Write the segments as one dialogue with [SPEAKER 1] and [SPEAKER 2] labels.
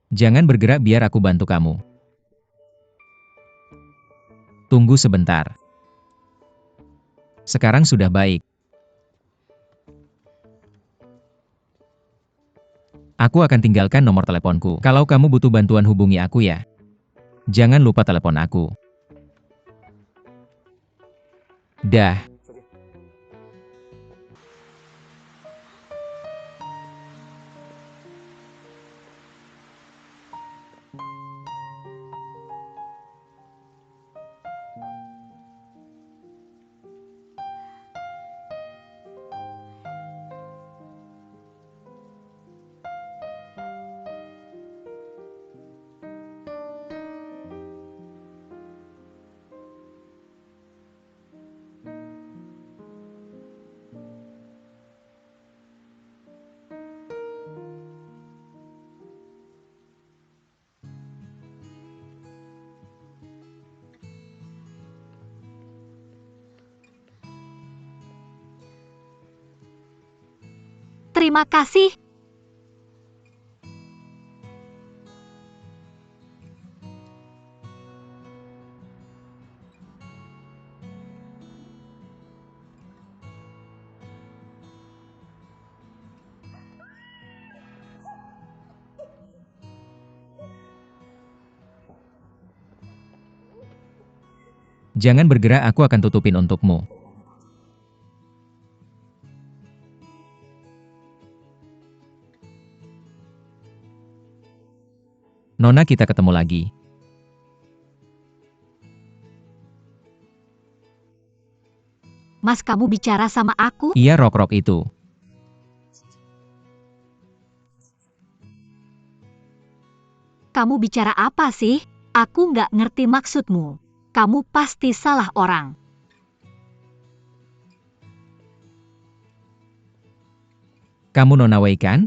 [SPEAKER 1] Jangan bergerak biar aku bantu kamu. Tunggu sebentar. Sekarang sudah baik. Aku akan tinggalkan nomor teleponku. Kalau kamu butuh bantuan hubungi aku ya. Jangan lupa telepon aku. Dah.
[SPEAKER 2] Terima kasih.
[SPEAKER 1] Jangan bergerak, aku akan tutupin untukmu. Nona, kita ketemu lagi.
[SPEAKER 2] Mas, kamu bicara sama aku?
[SPEAKER 1] Iya, rok-rok itu.
[SPEAKER 2] Kamu bicara apa sih? Aku nggak ngerti maksudmu. Kamu pasti salah orang.
[SPEAKER 1] Kamu Nona Wei kan?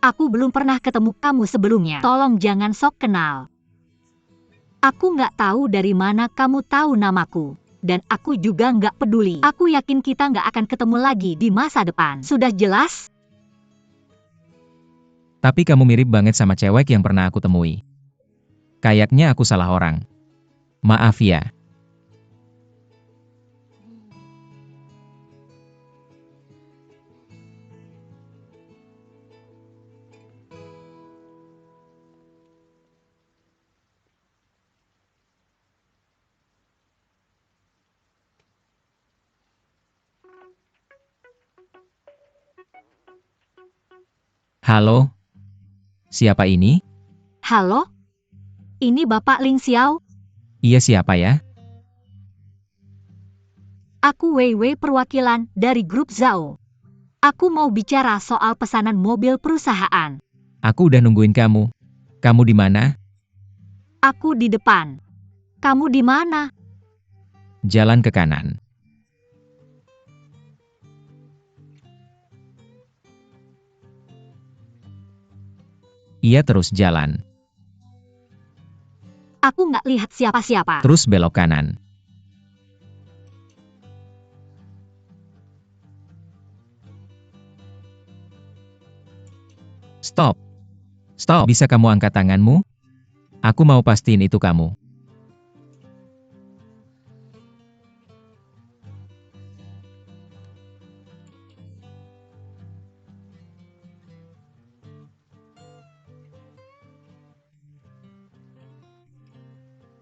[SPEAKER 2] Aku belum pernah ketemu kamu sebelumnya. Tolong jangan sok kenal. Aku nggak tahu dari mana kamu tahu namaku. Dan aku juga nggak peduli. Aku yakin kita nggak akan ketemu lagi di masa depan. Sudah jelas?
[SPEAKER 1] Tapi kamu mirip banget sama cewek yang pernah aku temui. Kayaknya aku salah orang. Maaf ya. Halo? Siapa ini?
[SPEAKER 2] Halo? Ini Bapak Ling Xiao?
[SPEAKER 1] Iya, siapa ya?
[SPEAKER 2] Aku Wei perwakilan dari grup Zhao. Aku mau bicara soal pesanan mobil perusahaan.
[SPEAKER 1] Aku udah nungguin kamu. Kamu di mana?
[SPEAKER 2] Aku di depan. Kamu di mana?
[SPEAKER 1] Jalan ke kanan. Iya, terus jalan.
[SPEAKER 2] Aku nggak lihat siapa-siapa.
[SPEAKER 1] Terus belok kanan. Stop. Stop. Bisa kamu angkat tanganmu? Aku mau pastiin itu kamu.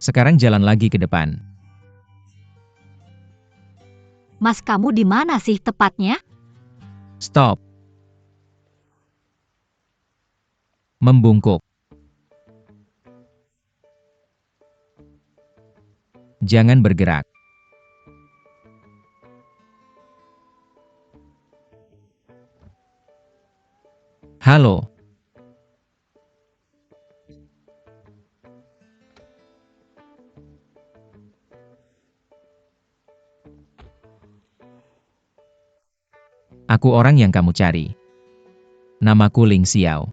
[SPEAKER 1] Sekarang jalan lagi ke depan.
[SPEAKER 2] Mas, kamu di mana sih tepatnya?
[SPEAKER 1] Stop. Membungkuk. Jangan bergerak. Halo. Aku orang yang kamu cari. Namaku Ling Xiao.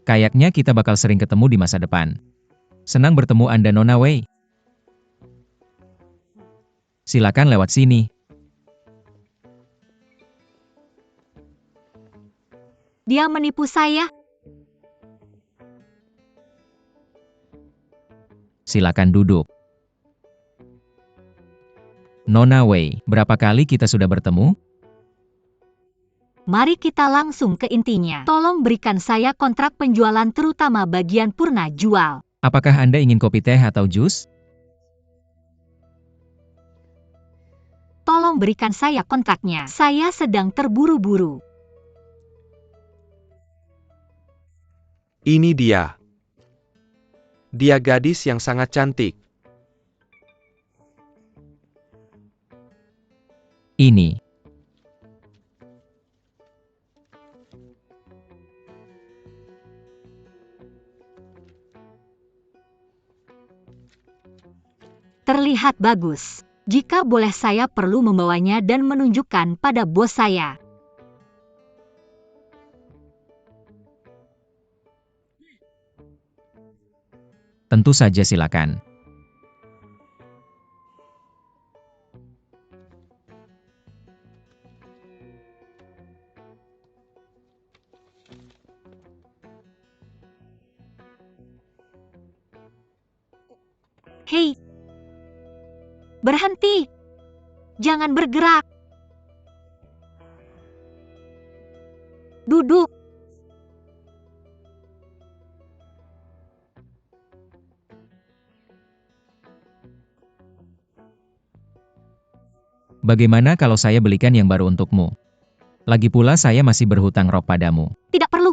[SPEAKER 1] Kayaknya kita bakal sering ketemu di masa depan. Senang bertemu Anda, Nona Wei. Silakan lewat sini.
[SPEAKER 2] Dia menipu saya.
[SPEAKER 1] Silakan duduk. Nona Wei, berapa kali kita sudah bertemu?
[SPEAKER 2] Mari kita langsung ke intinya. Tolong berikan saya kontrak penjualan terutama bagian purna jual.
[SPEAKER 1] Apakah Anda ingin kopi teh atau jus?
[SPEAKER 2] Tolong berikan saya kontraknya. Saya sedang terburu-buru.
[SPEAKER 3] Ini dia. Dia gadis yang sangat cantik.
[SPEAKER 1] Ini.
[SPEAKER 2] Terlihat bagus. Jika boleh saya perlu membawanya dan menunjukkan pada bos saya.
[SPEAKER 1] Tentu saja silakan.
[SPEAKER 2] Hei! Berhenti! Jangan bergerak! Duduk!
[SPEAKER 1] Bagaimana kalau saya belikan yang baru untukmu? Lagi pula saya masih berhutang rok padamu.
[SPEAKER 2] Tidak perlu.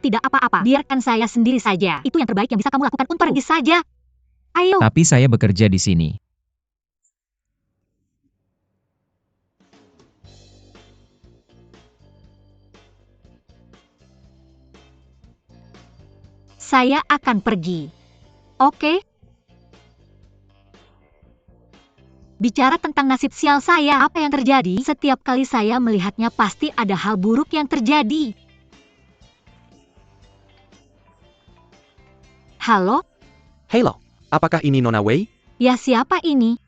[SPEAKER 2] Tidak apa-apa. Biarkan saya sendiri saja. Itu yang terbaik yang bisa kamu lakukan untuk pergi saja. Ayo.
[SPEAKER 1] Tapi saya bekerja di sini.
[SPEAKER 2] Saya akan pergi. Oke? Bicara tentang nasib sial saya, apa yang terjadi? Setiap kali saya melihatnya pasti ada hal buruk yang terjadi. Halo?
[SPEAKER 3] Halo, apakah ini Nona Wei?
[SPEAKER 2] Ya, siapa ini?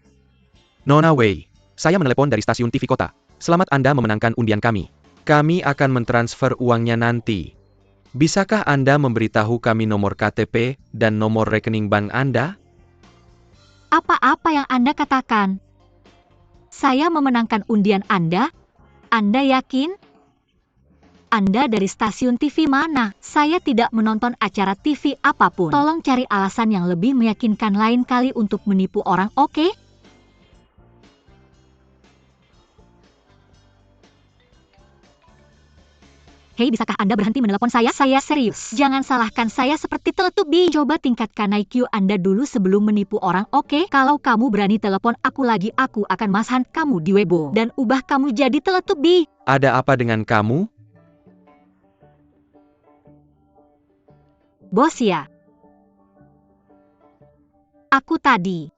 [SPEAKER 3] Nona Wei, saya menelepon dari stasiun TV kota. Selamat Anda memenangkan undian kami. Kami akan mentransfer uangnya nanti. Bisakah Anda memberitahu kami nomor KTP dan nomor rekening bank Anda?
[SPEAKER 2] Apa-apa yang Anda katakan? Saya memenangkan undian Anda? Anda yakin? Anda dari stasiun TV mana? Saya tidak menonton acara TV apapun. Tolong cari alasan yang lebih meyakinkan lain kali untuk menipu orang, oke? Hei, bisakah Anda berhenti menelepon saya? Saya serius. Jangan salahkan saya seperti Teletubby. Coba tingkatkan IQ Anda dulu sebelum menipu orang, oke? Kalau kamu berani telepon aku lagi, aku akan masukkan kamu di Weibo dan ubah kamu jadi Teletubby.
[SPEAKER 3] Ada apa dengan kamu?
[SPEAKER 2] Bos ya? Aku tadi.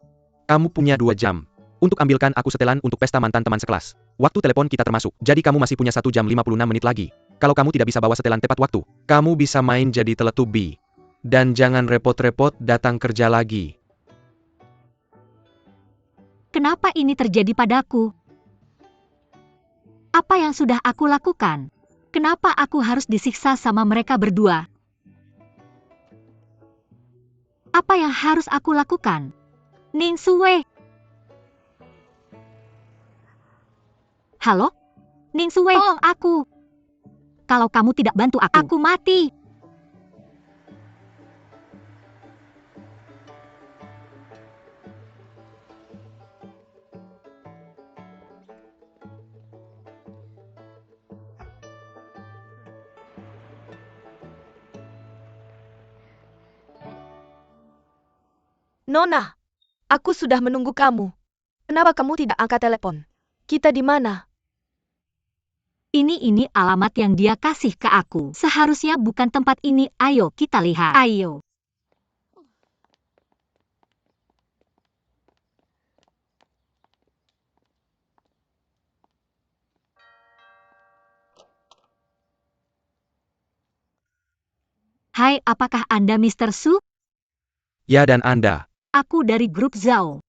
[SPEAKER 3] Kamu punya 2 jam untuk ambilkan aku setelan untuk pesta mantan teman sekelas. Waktu telepon kita termasuk, jadi kamu masih punya 1 jam 56 menit lagi. Kalau kamu tidak bisa bawa setelan tepat waktu, kamu bisa main jadi Teletubby. Dan jangan repot-repot datang kerja lagi.
[SPEAKER 2] Kenapa ini terjadi padaku? Apa yang sudah aku lakukan? Kenapa aku harus disiksa sama mereka berdua? Apa yang harus aku lakukan? Ning Sue. Halo? Ning Sue, tolong aku. Kalau kamu tidak bantu aku mati.
[SPEAKER 4] Nona, aku sudah menunggu kamu. Kenapa kamu tidak angkat telepon? Kita di mana?
[SPEAKER 2] Ini alamat yang dia kasih ke aku. Seharusnya bukan tempat ini. Ayo kita lihat. Ayo. Hai, apakah Anda Mr. Su?
[SPEAKER 3] Ya, dan Anda.
[SPEAKER 2] Aku dari grup Zhao.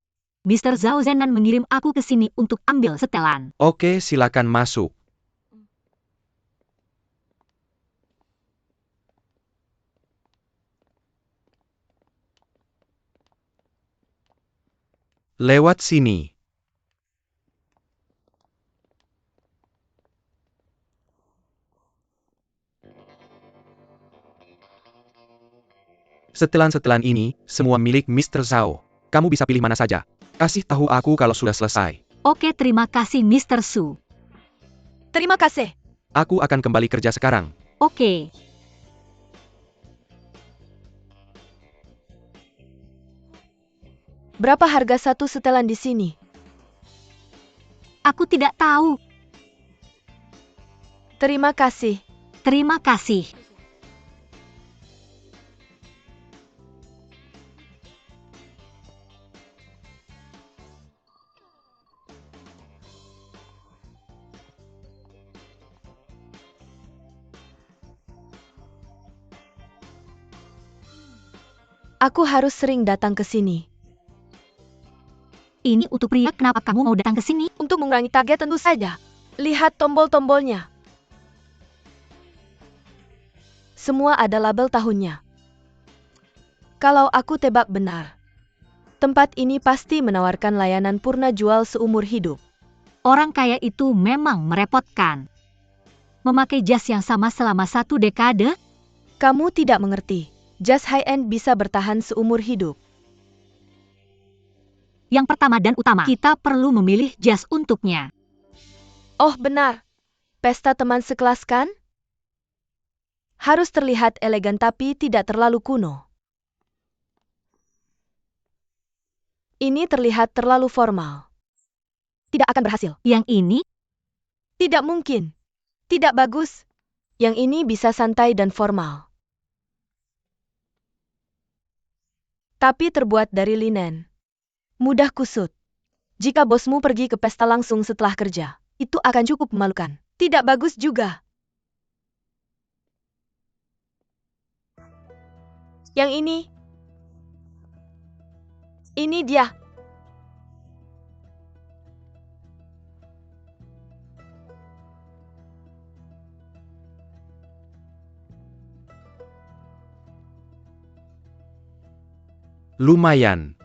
[SPEAKER 2] Mr. Zhao Zenan mengirim aku ke sini untuk ambil setelan.
[SPEAKER 3] Oke, silakan masuk. Lewat sini. Setelan-setelan ini, semua milik Mr. Zhao. Kamu bisa pilih mana saja. Kasih tahu aku kalau sudah selesai.
[SPEAKER 2] Oke, terima kasih Mr. Su.
[SPEAKER 4] Terima kasih.
[SPEAKER 3] Aku akan kembali kerja sekarang.
[SPEAKER 2] Oke.
[SPEAKER 4] Berapa harga satu setelan di sini?
[SPEAKER 2] Aku tidak tahu.
[SPEAKER 4] Terima kasih.
[SPEAKER 2] Terima kasih.
[SPEAKER 4] Aku harus sering datang ke sini.
[SPEAKER 2] Ini untuk pria, kenapa kamu mau datang ke sini?
[SPEAKER 4] Untuk mengurangi target tentu saja. Lihat tombol-tombolnya. Semua ada label tahunnya. Kalau aku tebak benar, tempat ini pasti menawarkan layanan purna jual seumur hidup.
[SPEAKER 2] Orang kaya itu memang merepotkan. Memakai jas yang sama selama 1 dekade?
[SPEAKER 4] Kamu tidak mengerti. Jas high-end bisa bertahan seumur hidup.
[SPEAKER 2] Yang pertama dan utama, kita perlu memilih jas untuknya.
[SPEAKER 4] Oh benar. Pesta teman sekelas kan? Harus terlihat elegan tapi tidak terlalu kuno. Ini terlihat terlalu formal. Tidak akan berhasil.
[SPEAKER 2] Yang ini?
[SPEAKER 4] Tidak mungkin. Tidak bagus. Yang ini bisa santai dan formal. Tapi terbuat dari linen. Mudah kusut. Jika bosmu pergi ke pesta langsung setelah kerja, itu akan cukup memalukan. Tidak bagus juga. Yang ini. Ini dia.
[SPEAKER 3] Lumayan.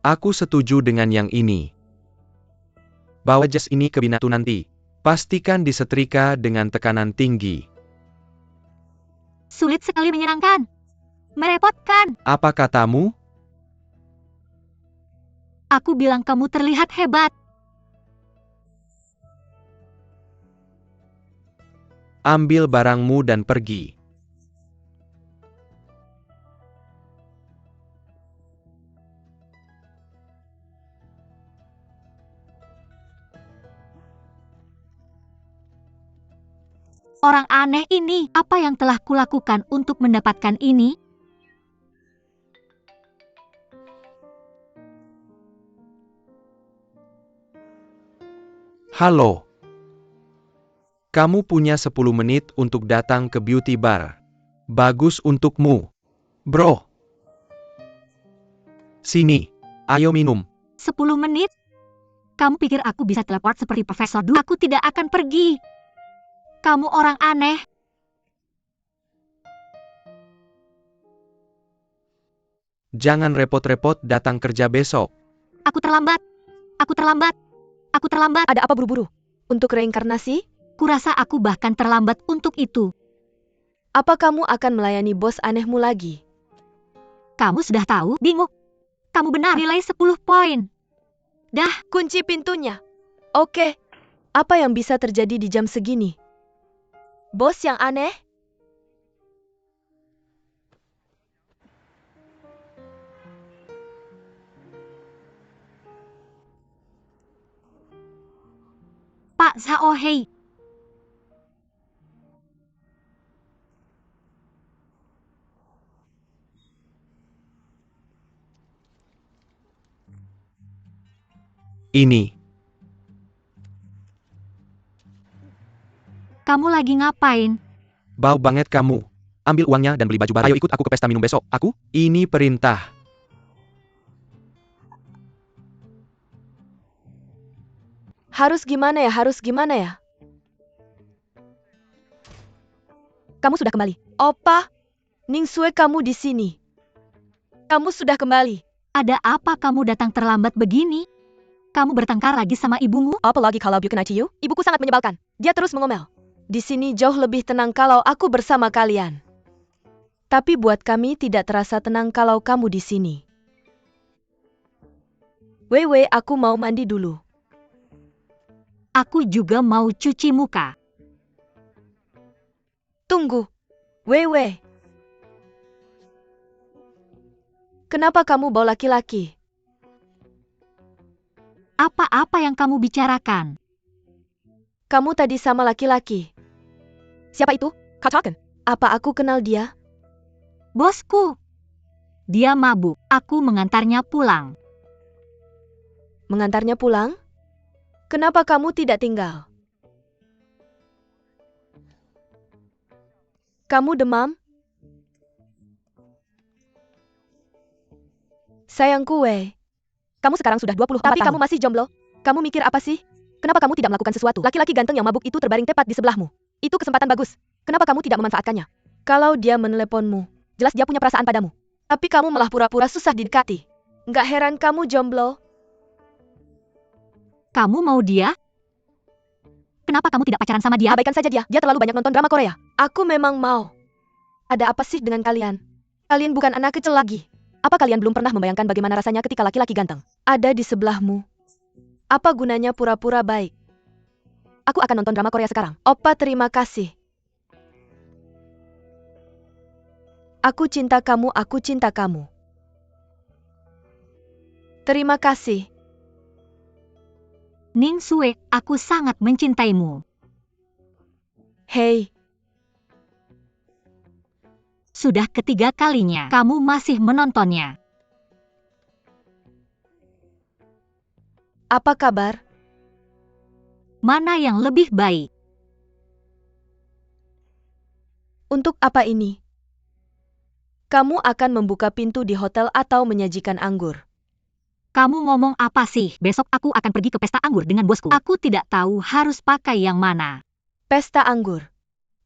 [SPEAKER 3] Aku setuju dengan yang ini. Bawa jas ini ke Binatu nanti. Pastikan disetrika dengan tekanan tinggi.
[SPEAKER 2] Sulit sekali menyenangkan. Merepotkan.
[SPEAKER 3] Apa katamu?
[SPEAKER 2] Aku bilang kamu terlihat hebat.
[SPEAKER 3] Ambil barangmu dan pergi.
[SPEAKER 2] Orang aneh ini, apa yang telah kulakukan untuk mendapatkan ini?
[SPEAKER 3] Halo. Kamu punya 10 menit untuk datang ke beauty bar. Bagus untukmu. Bro. Sini. Ayo minum.
[SPEAKER 2] 10 menit? Kamu pikir aku bisa teleport seperti Profesor Du? Aku tidak akan pergi. Kamu orang aneh.
[SPEAKER 3] Jangan repot-repot datang kerja besok.
[SPEAKER 2] Aku terlambat. Aku terlambat. Aku terlambat.
[SPEAKER 4] Ada apa buru-buru? Untuk reinkarnasi?
[SPEAKER 2] Kurasa aku bahkan terlambat untuk itu.
[SPEAKER 4] Apa kamu akan melayani bos anehmu lagi?
[SPEAKER 2] Kamu sudah tahu, bingung. Kamu benar, nilai 10 poin. Dah,
[SPEAKER 4] Kunci pintunya. Oke. Apa yang bisa terjadi di jam segini? Bos yang aneh?
[SPEAKER 2] Pak Saohei.
[SPEAKER 3] Ini.
[SPEAKER 2] Kamu lagi ngapain?
[SPEAKER 3] Bau banget kamu. Ambil uangnya dan beli baju baru. Ayo ikut aku ke pesta minum besok. Aku? Ini perintah.
[SPEAKER 4] Harus gimana ya, harus gimana ya? Kamu sudah kembali. Opa, Ningsue kamu di sini. Kamu sudah kembali.
[SPEAKER 2] Ada apa kamu datang terlambat begini? Kamu bertengkar lagi sama ibumu?
[SPEAKER 4] Apalagi kalau bukan ICU, ibuku sangat menyebalkan. Dia terus mengomel. Di sini jauh lebih tenang kalau aku bersama kalian. Tapi buat kami tidak terasa tenang kalau kamu di sini. Wewe, aku mau mandi dulu.
[SPEAKER 2] Aku juga mau cuci muka.
[SPEAKER 4] Tunggu. Wewe. Kenapa kamu bawa laki-laki?
[SPEAKER 2] Apa-apa yang kamu bicarakan?
[SPEAKER 4] Kamu tadi sama laki-laki. Siapa itu? Katakan. Apa aku kenal dia?
[SPEAKER 2] Bosku. Dia mabuk. Aku mengantarnya pulang.
[SPEAKER 4] Mengantarnya pulang? Kenapa kamu tidak tinggal? Kamu demam? Sayangku, Wei. Kamu sekarang sudah 24 tapi kamu masih jomblo. Kamu mikir apa sih? Kenapa kamu tidak melakukan sesuatu? Laki-laki ganteng yang mabuk itu terbaring tepat di sebelahmu. Itu kesempatan bagus. Kenapa kamu tidak memanfaatkannya? Kalau dia meneleponmu, jelas dia punya perasaan padamu. Tapi kamu malah pura-pura susah didekati. Nggak heran kamu jomblo.
[SPEAKER 2] Kamu mau dia? Kenapa kamu tidak pacaran sama dia?
[SPEAKER 4] Abaikan saja dia. Dia terlalu banyak nonton drama Korea. Aku memang mau. Ada apa sih dengan kalian? Kalian bukan anak kecil lagi. Apa kalian belum pernah membayangkan bagaimana rasanya ketika laki-laki ganteng ada di sebelahmu? Apa gunanya pura-pura baik? Aku akan nonton drama Korea sekarang. Opa, terima kasih. Aku cinta kamu, aku cinta kamu. Terima kasih.
[SPEAKER 2] Ningsue, aku sangat mencintaimu.
[SPEAKER 4] Hei,
[SPEAKER 2] Sudah ketiga kalinya kamu masih menontonnya.
[SPEAKER 4] apa kabar?
[SPEAKER 2] Mana yang lebih baik?
[SPEAKER 4] Untuk apa ini? Kamu akan membuka pintu di hotel atau menyajikan anggur?
[SPEAKER 2] Kamu ngomong apa sih? Besok aku akan pergi ke pesta anggur dengan bosku. Aku tidak tahu harus pakai yang mana.
[SPEAKER 4] Pesta anggur.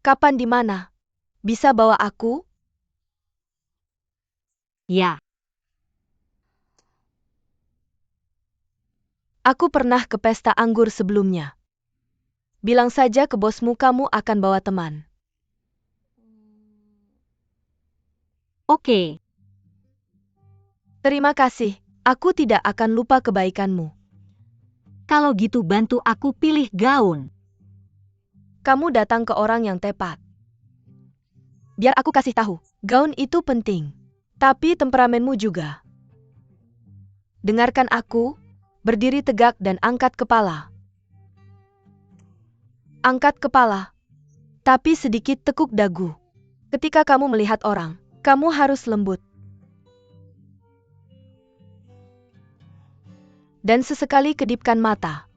[SPEAKER 4] Kapan di mana? Bisa bawa aku?
[SPEAKER 2] Ya,
[SPEAKER 4] Aku pernah ke pesta anggur sebelumnya. Bilang saja ke bosmu kamu akan bawa teman.
[SPEAKER 2] oke.
[SPEAKER 4] Terima kasih. Aku tidak akan lupa kebaikanmu.
[SPEAKER 2] Kalau gitu bantu aku pilih gaun.
[SPEAKER 4] Kamu datang ke orang yang tepat. Biar aku kasih tahu, gaun itu penting. Tapi temperamenmu juga. Dengarkan aku, berdiri tegak dan angkat kepala. Angkat kepala. Tapi sedikit tekuk dagu. Ketika kamu melihat orang, kamu harus lembut. Dan sesekali kedipkan mata.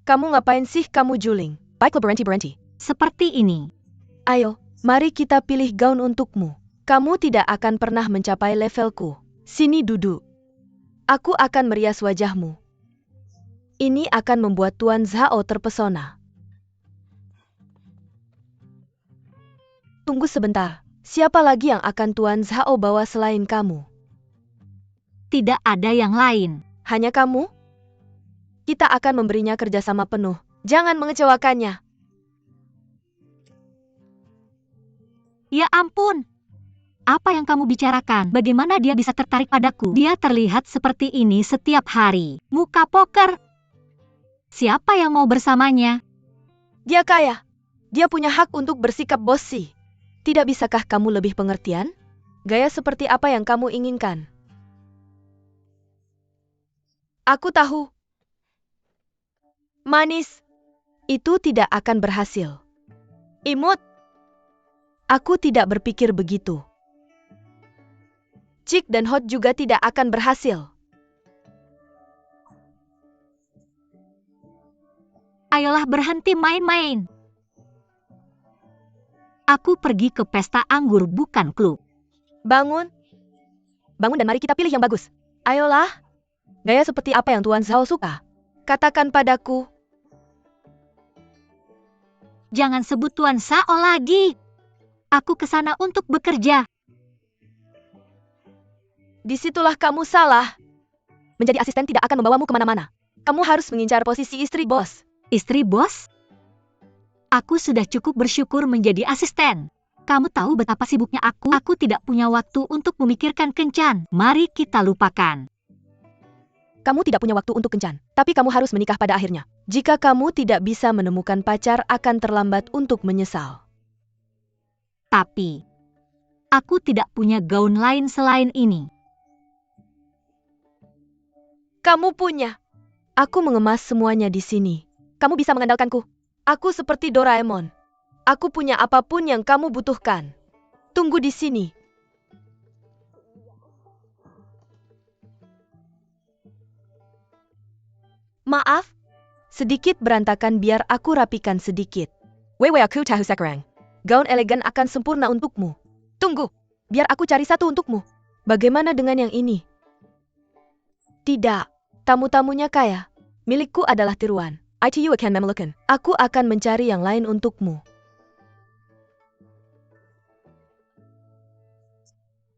[SPEAKER 4] Kamu ngapain sih kamu juling? Baiklah berhenti.
[SPEAKER 2] Seperti ini.
[SPEAKER 4] Ayo, mari kita pilih gaun untukmu. Kamu tidak akan pernah mencapai levelku. Sini duduk. Aku akan merias wajahmu. Ini akan membuat Tuan Zhao terpesona. Tunggu sebentar. Siapa lagi yang akan Tuan Zhao bawa selain kamu?
[SPEAKER 2] Tidak ada yang lain.
[SPEAKER 4] Hanya kamu? Kita akan memberinya kerjasama penuh. Jangan mengecewakannya.
[SPEAKER 2] Ya ampun. Apa yang kamu bicarakan? Bagaimana dia bisa tertarik padaku? Dia terlihat seperti ini setiap hari. Muka poker. Siapa yang mau bersamanya?
[SPEAKER 4] Dia kaya. Dia punya hak untuk bersikap bossy. Tidak bisakah kamu lebih pengertian? Gaya seperti apa yang kamu inginkan? Aku tahu. Manis. Itu tidak akan berhasil. Imut. Aku tidak berpikir begitu. Chic dan hot juga tidak akan berhasil.
[SPEAKER 2] Ayolah berhenti main-main. Aku pergi ke pesta anggur bukan klub.
[SPEAKER 4] Bangun. Bangun dan mari kita pilih yang bagus. Ayolah. Gaya seperti apa yang Tuan Zhao suka? Katakan padaku.
[SPEAKER 2] Jangan sebut Tuan Sao lagi. Aku ke sana untuk bekerja.
[SPEAKER 4] Disitulah kamu salah. Menjadi asisten tidak akan membawamu kemana-mana. Kamu harus mengincar posisi istri bos.
[SPEAKER 2] Istri bos? Aku sudah cukup bersyukur menjadi asisten. Kamu tahu betapa sibuknya aku? Aku tidak punya waktu untuk memikirkan kencan. Mari kita lupakan.
[SPEAKER 4] Kamu tidak punya waktu untuk kencan, tapi kamu harus menikah pada akhirnya. Jika kamu tidak bisa menemukan pacar, akan terlambat untuk menyesal.
[SPEAKER 2] Tapi, aku tidak punya gaun lain selain ini.
[SPEAKER 4] Kamu punya. Aku mengemas semuanya di sini. Kamu bisa mengandalkanku. Aku seperti Doraemon. Aku punya apapun yang kamu butuhkan. Tunggu di sini. Maaf, sedikit berantakan biar aku rapikan sedikit. Wewe aku tahu sekarang. Gaun elegan akan sempurna untukmu. Tunggu, biar aku cari satu untukmu. Bagaimana dengan yang ini? Tidak, tamu-tamunya kaya. Milikku adalah tiruan. ITU akan memelukan. Aku akan mencari yang lain untukmu.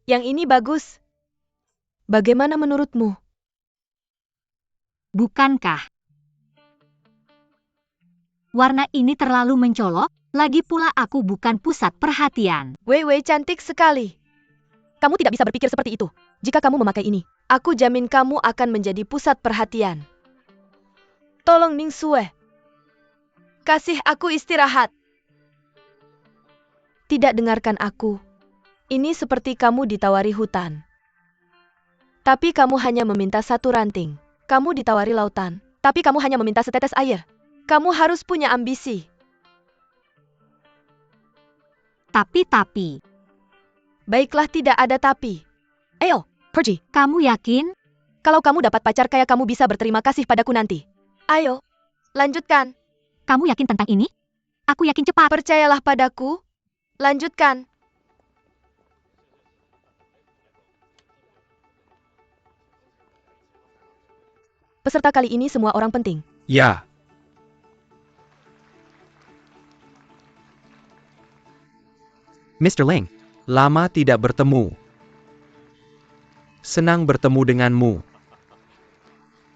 [SPEAKER 4] Yang ini bagus. Bagaimana menurutmu?
[SPEAKER 2] Bukankah? Warna ini terlalu mencolok, lagi pula aku bukan pusat perhatian.
[SPEAKER 4] Wei cantik sekali. Kamu tidak bisa berpikir seperti itu. Jika kamu memakai ini, aku jamin kamu akan menjadi pusat perhatian. Tolong Ning Sue. Kasih aku istirahat. Tidak dengarkan aku. Ini seperti kamu ditawari hutan. Tapi kamu hanya meminta satu ranting. Kamu ditawari lautan, tapi kamu hanya meminta setetes air. Kamu harus punya ambisi.
[SPEAKER 2] Tapi.
[SPEAKER 4] Baiklah, tidak ada tapi. Ayo, pergi.
[SPEAKER 2] Kamu yakin?
[SPEAKER 4] Kalau kamu dapat pacar kayak kamu bisa berterima kasih padaku nanti. Ayo, lanjutkan.
[SPEAKER 2] Kamu yakin tentang ini? Aku yakin cepat.
[SPEAKER 4] Percayalah padaku. Lanjutkan. Peserta kali ini semua orang penting.
[SPEAKER 3] Ya. Mr. Leng, lama tidak bertemu. Senang bertemu denganmu.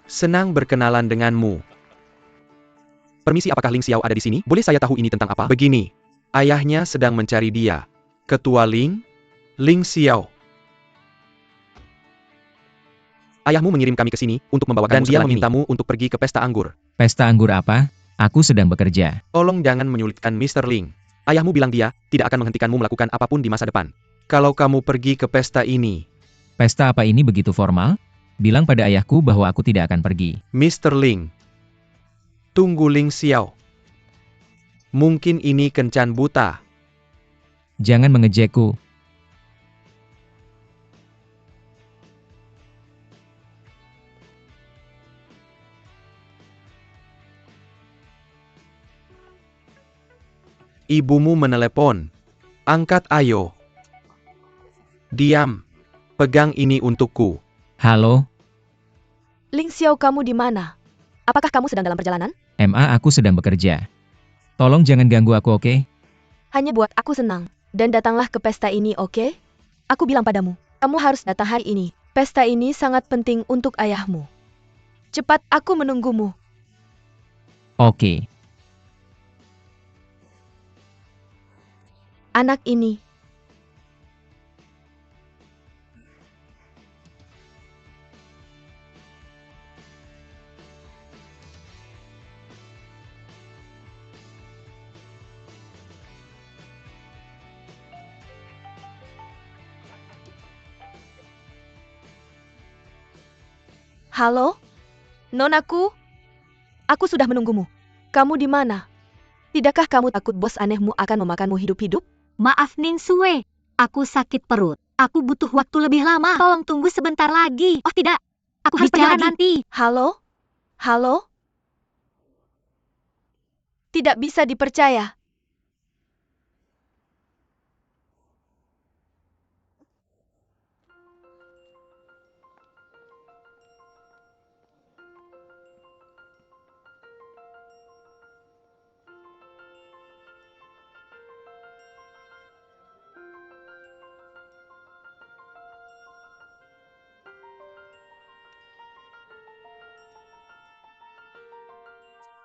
[SPEAKER 3] Senang berkenalan denganmu. Permisi, apakah Ling Xiao ada di sini? Boleh saya tahu ini tentang apa? Begini, ayahnya sedang mencari dia. Ketua Ling, Ling Xiao. Ayahmu mengirim kami ke sini untuk membawa dan dia memintamu untuk pergi ke pesta anggur.
[SPEAKER 1] Pesta anggur apa? Aku sedang bekerja.
[SPEAKER 3] Tolong jangan menyulitkan Mr. Ling. Ayahmu bilang dia tidak akan menghentikanmu melakukan apapun di masa depan. Kalau kamu pergi ke pesta ini.
[SPEAKER 1] Pesta apa ini begitu formal? Bilang pada ayahku bahwa aku tidak akan pergi.
[SPEAKER 3] Mr. Ling. Tunggu Ling Xiao. Mungkin ini kencan buta.
[SPEAKER 1] Jangan mengejekku.
[SPEAKER 3] Ibumu menelepon. Angkat ayo. Diam. Pegang ini untukku.
[SPEAKER 1] Halo,
[SPEAKER 4] Ling Xiao, kamu di mana? Apakah kamu sedang dalam perjalanan?
[SPEAKER 1] aku sedang bekerja. Tolong jangan ganggu aku, oke?
[SPEAKER 4] Hanya buat aku senang. Dan datanglah ke pesta ini, oke? Aku bilang padamu, kamu harus datang hari ini. Pesta ini sangat penting untuk ayahmu. Cepat, aku menunggumu.
[SPEAKER 1] Oke.
[SPEAKER 4] Anak ini. Halo? Nonaku? Aku sudah menunggumu. Kamu di mana? Tidakkah kamu takut bos anehmu akan memakanmu hidup-hidup?
[SPEAKER 2] Maaf Ning Sue, aku sakit perut. Aku butuh waktu lebih lama. Tolong tunggu sebentar lagi. Oh tidak, aku harus pergi nanti.
[SPEAKER 4] Halo? Halo? Tidak bisa dipercaya.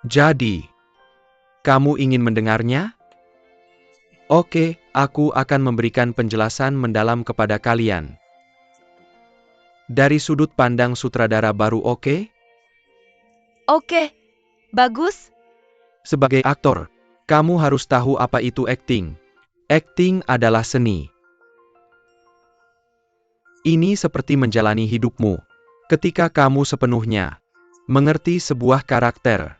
[SPEAKER 3] Jadi, kamu ingin mendengarnya? Oke, aku akan memberikan penjelasan mendalam kepada kalian. Dari sudut pandang sutradara baru, oke?
[SPEAKER 4] Oke, bagus.
[SPEAKER 3] Sebagai aktor, kamu harus tahu apa itu acting. Acting adalah seni. Ini seperti menjalani hidupmu. Ketika kamu sepenuhnya mengerti sebuah karakter,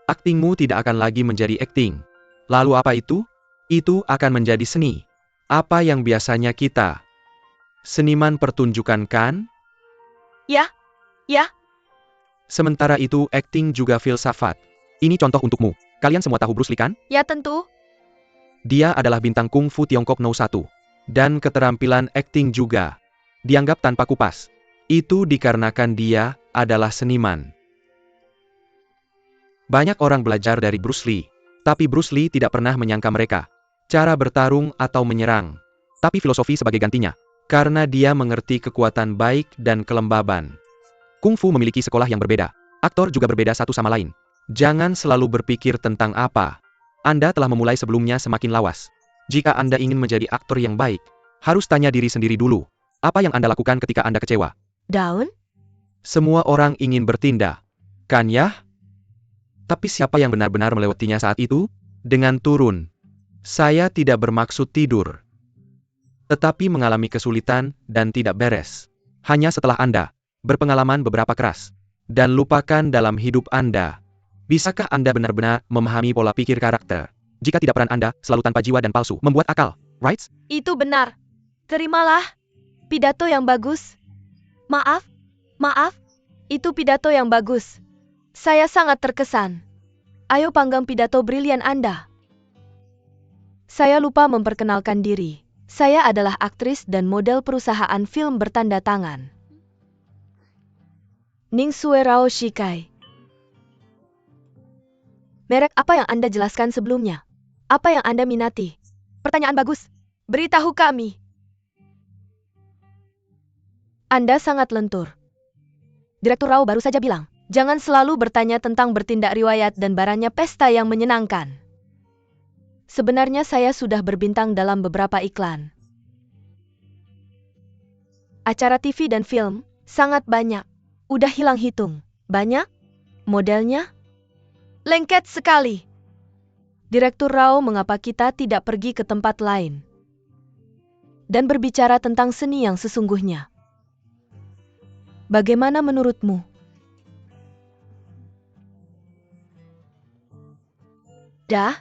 [SPEAKER 3] aktingmu tidak akan lagi menjadi acting. Lalu apa itu? Itu akan menjadi seni. Apa yang biasanya kita seniman pertunjukan kan?
[SPEAKER 4] Ya, ya.
[SPEAKER 3] Sementara itu acting juga filsafat. Ini contoh untukmu. Kalian semua tahu Bruce Lee kan?
[SPEAKER 4] Ya tentu.
[SPEAKER 3] Dia adalah bintang kungfu Tiongkok No. 1. Dan keterampilan acting juga dianggap tanpa kupas. Itu dikarenakan dia adalah seniman. Banyak orang belajar dari Bruce Lee. Tapi Bruce Lee tidak pernah menyangka mereka cara bertarung atau menyerang. Tapi filosofi sebagai gantinya. Karena dia mengerti kekuatan baik dan kelembaban. Kungfu memiliki sekolah yang berbeda. Aktor juga berbeda satu sama lain. Jangan selalu berpikir tentang apa Anda telah memulai sebelumnya semakin lawas. Jika Anda ingin menjadi aktor yang baik, harus tanya diri sendiri dulu. Apa yang Anda lakukan ketika Anda kecewa?
[SPEAKER 4] Daun?
[SPEAKER 3] Semua orang ingin bertindak, kan ya? Tapi siapa yang benar-benar melewatinya saat itu? Dengan turun. Saya tidak bermaksud tidur. Tetapi mengalami kesulitan dan tidak beres. Hanya setelah Anda berpengalaman beberapa keras. Dan lupakan dalam hidup Anda. Bisakah Anda benar-benar memahami pola pikir karakter? Jika tidak, peran Anda selalu tanpa jiwa dan palsu, membuat akal, right?
[SPEAKER 4] Itu benar. Terimalah. Pidato yang bagus. Maaf. Itu pidato yang bagus. Saya sangat terkesan. Ayo panggang pidato brilian Anda. Saya lupa memperkenalkan diri. Saya adalah aktris dan model perusahaan film bertanda tangan. Ningsue Rao Shikai. Merek apa yang Anda jelaskan sebelumnya? Apa yang Anda minati? Pertanyaan bagus. Beritahu kami. Anda sangat lentur. Direktur Rao baru saja bilang, jangan selalu bertanya tentang bertindak riwayat dan barangnya pesta yang menyenangkan. Sebenarnya saya sudah berbintang dalam beberapa iklan. Acara TV dan film, sangat banyak. Udah hilang hitung. Banyak? Modelnya? Lengket sekali. Direktur Rao, mengapa kita tidak pergi ke tempat lain? Dan berbicara tentang seni yang sesungguhnya. Bagaimana menurutmu? Dah?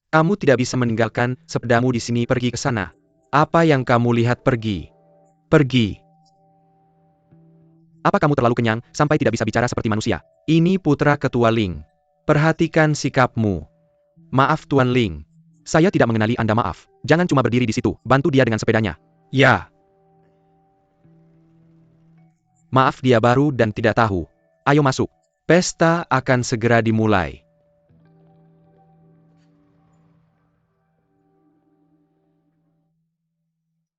[SPEAKER 3] Kamu tidak bisa meninggalkan sepedamu di sini pergi ke sana. Apa yang kamu lihat pergi? Pergi. Apa kamu terlalu kenyang sampai tidak bisa bicara seperti manusia? Ini putra ketua Ling. Perhatikan sikapmu. Maaf Tuan Ling. Saya tidak mengenali Anda, maaf. Jangan cuma berdiri di situ, bantu dia dengan sepedanya. Ya. Maaf, dia baru dan tidak tahu. Ayo masuk. Pesta akan segera dimulai.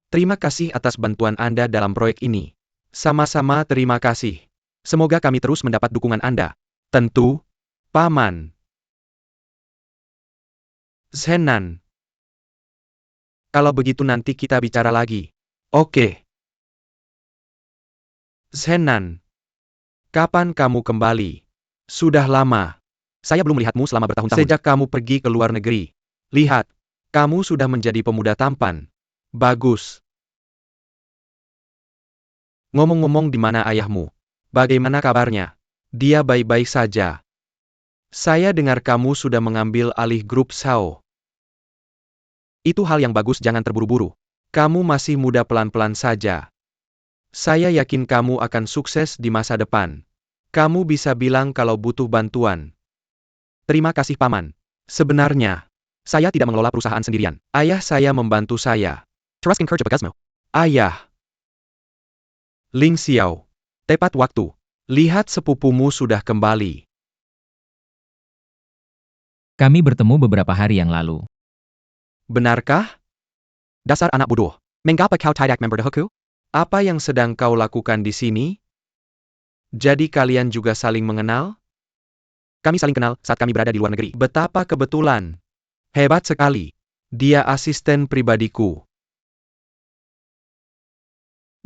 [SPEAKER 3] Terima kasih atas bantuan Anda dalam proyek ini. Sama-sama terima kasih. Semoga kami terus mendapat dukungan Anda. Tentu, Paman. Zenan. Kalau begitu nanti kita bicara lagi. Oke. Zenan. Kapan kamu kembali? Sudah lama. Saya belum melihatmu selama bertahun-tahun. Sejak kamu pergi ke luar negeri. Lihat, kamu sudah menjadi pemuda tampan. Bagus. Ngomong-ngomong, di mana ayahmu? Bagaimana kabarnya? Dia baik-baik saja. Saya dengar kamu sudah mengambil alih grup Sao. Itu hal yang bagus, jangan terburu-buru. Kamu masih muda, pelan-pelan saja. Saya yakin kamu akan sukses di masa depan. Kamu bisa bilang kalau butuh bantuan. Terima kasih Paman. Sebenarnya, saya tidak mengelola perusahaan sendirian. Ayah saya membantu saya. Trust encourage Bagasmo. Ayah. Ling Xiao. Tepat waktu. Lihat sepupumu sudah kembali.
[SPEAKER 1] Kami bertemu beberapa hari yang lalu.
[SPEAKER 3] Benarkah? Dasar anak bodoh. Mengapa kau tidak memberitahuku? Apa yang sedang kau lakukan di sini? Jadi kalian juga saling mengenal? Kami saling kenal saat kami berada di luar negeri. Betapa kebetulan. Hebat sekali. Dia asisten pribadiku.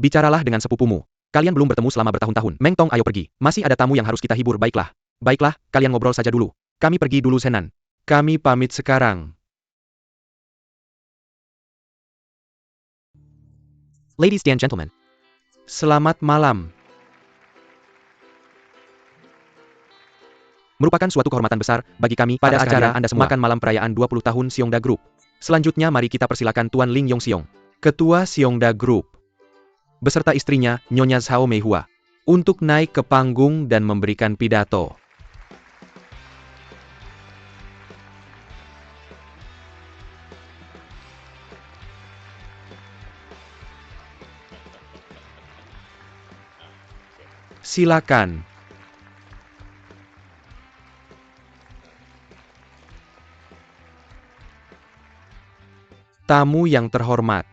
[SPEAKER 3] Bicaralah dengan sepupumu. Kalian belum bertemu selama bertahun-tahun. Meng Tong, ayo pergi. Masih ada tamu yang harus kita hibur. Baiklah. Baiklah, kalian ngobrol saja dulu. Kami pergi dulu, Senan. Kami pamit sekarang. Ladies and gentlemen. Selamat malam. Merupakan suatu kehormatan besar bagi kami pada acara Anda semua makan malam perayaan 20 tahun Seongda Group. Selanjutnya mari kita persilakan Tuan Ling Yong Seong, Ketua Seongda Group, beserta istrinya Nyonya Zhao Meihua, untuk naik ke panggung dan memberikan pidato. Silakan. Tamu yang terhormat,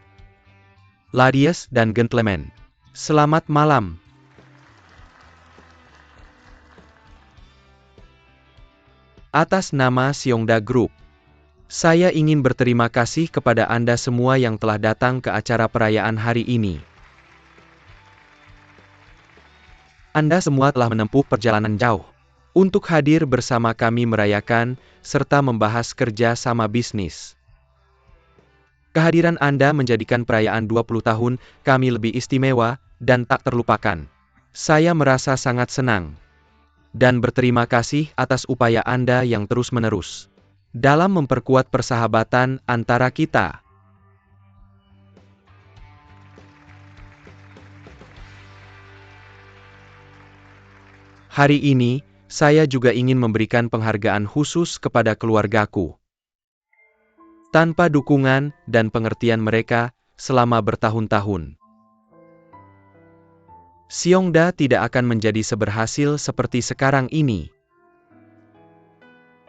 [SPEAKER 3] ladies dan gentlemen, selamat malam. Atas nama Seongda Group, saya ingin berterima kasih kepada Anda semua yang telah datang ke acara perayaan hari ini. Anda semua telah menempuh perjalanan jauh untuk hadir bersama kami merayakan serta membahas kerja sama bisnis. Kehadiran Anda menjadikan perayaan 20 tahun kami lebih istimewa dan tak terlupakan. Saya merasa sangat senang dan berterima kasih atas upaya Anda yang terus-menerus dalam memperkuat persahabatan antara kita. Hari ini, saya juga ingin memberikan penghargaan khusus kepada keluargaku. Tanpa dukungan dan pengertian mereka selama bertahun-tahun, Seongda tidak akan menjadi seberhasil seperti sekarang ini.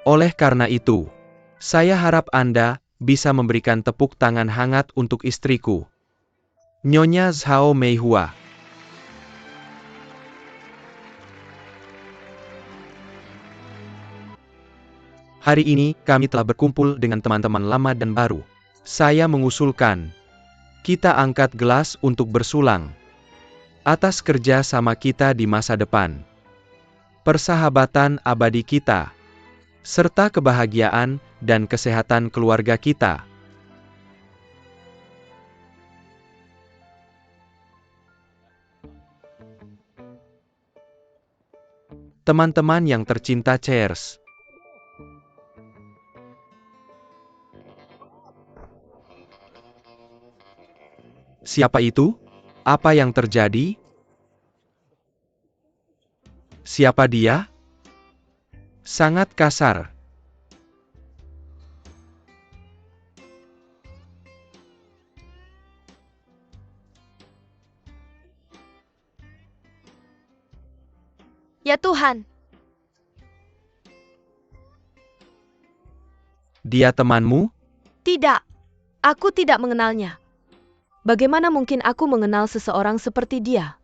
[SPEAKER 3] Oleh karena itu, saya harap Anda bisa memberikan tepuk tangan hangat untuk istriku, Nyonya Zhao Meihua. Hari ini, kami telah berkumpul dengan teman-teman lama dan baru. Saya mengusulkan, kita angkat gelas untuk bersulang atas kerja sama kita di masa depan, persahabatan abadi kita, serta kebahagiaan dan kesehatan keluarga kita. Teman-teman yang tercinta, cheers. Siapa itu? Apa yang terjadi? Siapa dia? Sangat kasar.
[SPEAKER 4] Ya Tuhan,
[SPEAKER 3] Dia temanmu?
[SPEAKER 4] tidak. Aku tidak mengenalnya. Bagaimana mungkin aku mengenal seseorang seperti dia?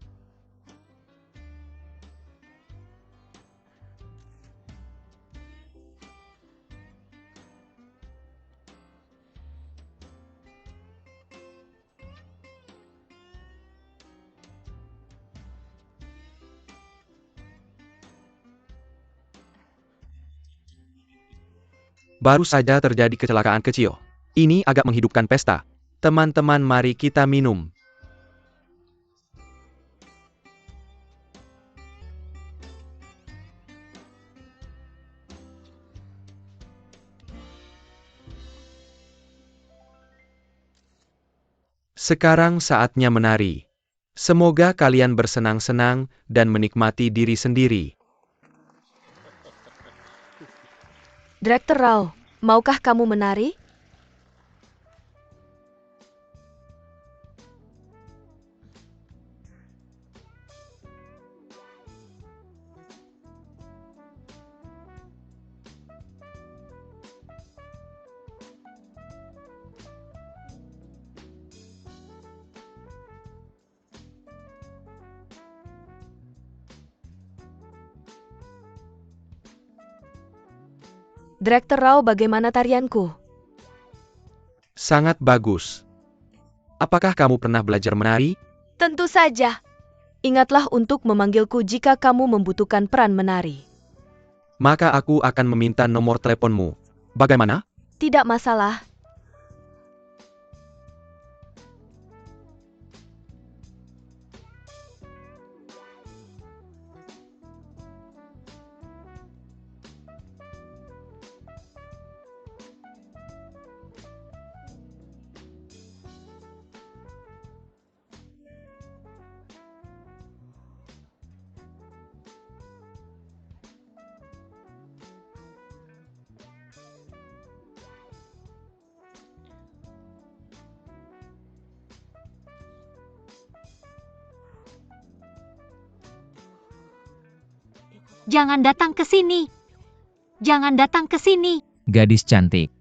[SPEAKER 3] Baru saja terjadi kecelakaan kecil. Ini agak menghidupkan pesta. Teman-teman, mari kita minum. Sekarang saatnya menari. Semoga kalian bersenang-senang dan menikmati diri sendiri.
[SPEAKER 4] Direktur Rao, maukah kamu menari? Direktur Rao, bagaimana tarianku?
[SPEAKER 3] Sangat bagus. Apakah kamu pernah belajar menari?
[SPEAKER 4] Tentu saja. Ingatlah untuk memanggilku jika kamu membutuhkan peran menari.
[SPEAKER 3] Maka aku akan meminta nomor teleponmu. Bagaimana?
[SPEAKER 4] Tidak masalah.
[SPEAKER 2] Jangan datang ke sini. Jangan datang ke sini.
[SPEAKER 1] Gadis cantik.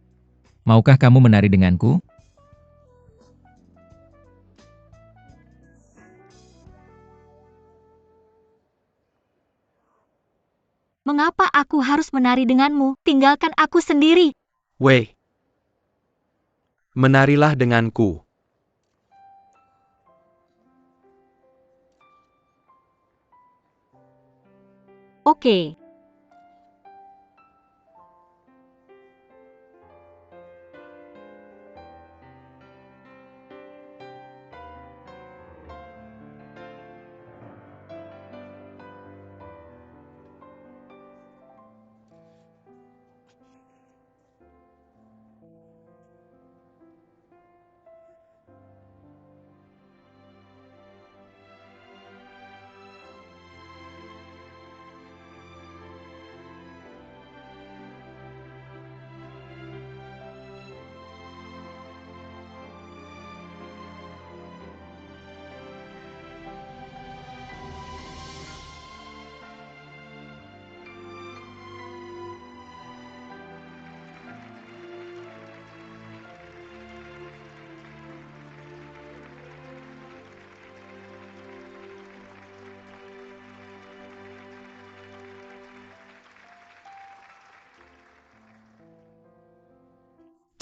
[SPEAKER 1] Maukah kamu menari denganku?
[SPEAKER 2] Mengapa aku harus menari denganmu? Tinggalkan aku sendiri.
[SPEAKER 3] Wei. Menarilah denganku.
[SPEAKER 2] Oke.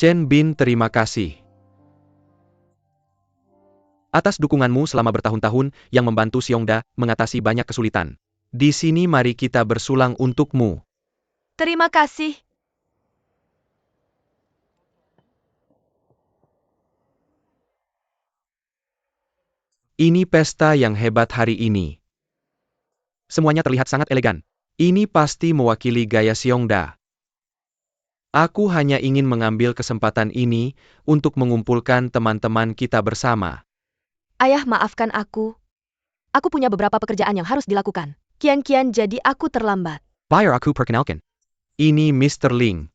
[SPEAKER 3] Chen Bin, terima kasih atas dukunganmu selama bertahun-tahun yang membantu Xiongda mengatasi banyak kesulitan. Di sini mari kita bersulang untukmu.
[SPEAKER 4] Terima kasih.
[SPEAKER 3] Ini pesta yang hebat hari ini. Semuanya terlihat sangat elegan. Ini pasti mewakili gaya Xiongda. Aku hanya ingin mengambil kesempatan ini untuk mengumpulkan teman-teman kita bersama.
[SPEAKER 4] Ayah, maafkan aku. Aku punya beberapa pekerjaan yang harus dilakukan. Kian-kian jadi aku terlambat.
[SPEAKER 3] Biar aku perkenalkan. Ini Mr. Ling,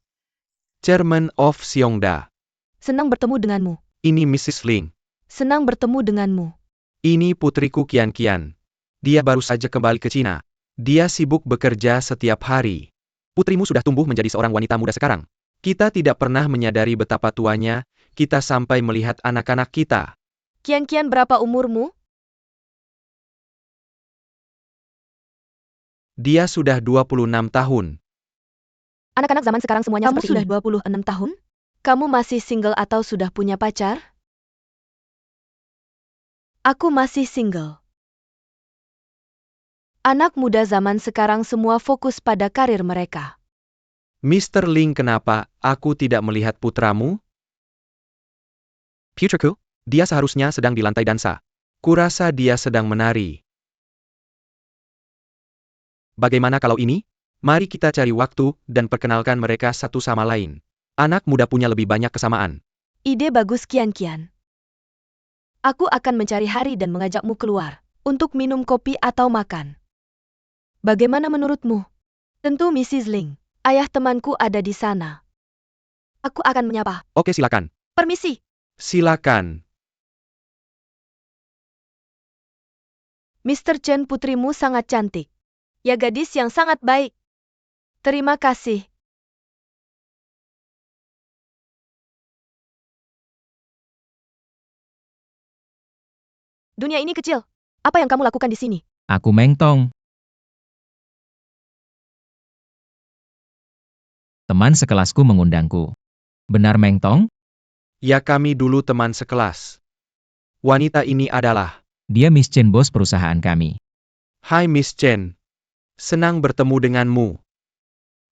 [SPEAKER 3] Chairman of Xiongda.
[SPEAKER 4] Senang bertemu denganmu.
[SPEAKER 3] Ini Mrs. Ling.
[SPEAKER 4] Senang bertemu denganmu.
[SPEAKER 3] Ini putriku Kian-kian. Dia baru saja kembali ke Cina. Dia sibuk bekerja setiap hari. Putrimu sudah tumbuh menjadi seorang wanita muda sekarang. Kita tidak pernah menyadari betapa tuanya kita sampai melihat anak-anak kita.
[SPEAKER 4] Kian-kian, berapa umurmu?
[SPEAKER 3] Dia sudah 26 tahun.
[SPEAKER 4] Anak-anak zaman sekarang semuanya
[SPEAKER 2] Kamu
[SPEAKER 4] seperti
[SPEAKER 2] sudah
[SPEAKER 4] ini. 26 tahun? Kamu masih single atau sudah punya pacar? Aku masih single. Anak muda zaman sekarang semua fokus pada karir mereka.
[SPEAKER 3] Mr. Ling, kenapa aku tidak melihat putramu? Putriku, dia seharusnya sedang di lantai dansa. Kurasa dia sedang menari. Bagaimana kalau ini? Mari kita cari waktu dan perkenalkan mereka satu sama lain. Anak muda punya lebih banyak kesamaan.
[SPEAKER 4] Ide bagus, Kian-kian. Aku akan mencari hari dan mengajakmu keluar untuk minum kopi atau makan. Bagaimana menurutmu? Tentu Mrs. Ling. Ayah temanku ada di sana. Aku akan menyapa.
[SPEAKER 3] Oke, silakan.
[SPEAKER 4] Permisi.
[SPEAKER 3] Silakan.
[SPEAKER 4] Mr. Chen, putrimu sangat cantik. Ya, gadis yang sangat baik. Terima kasih. Dunia ini kecil. Apa yang kamu lakukan di sini?
[SPEAKER 1] Aku Meng Tong. Teman sekelasku mengundangku. Benar Meng Tong?
[SPEAKER 3] Ya kami dulu teman sekelas. Wanita ini adalah...
[SPEAKER 1] Dia Miss Chen, bos perusahaan kami.
[SPEAKER 3] Hai Miss Chen. Senang bertemu denganmu.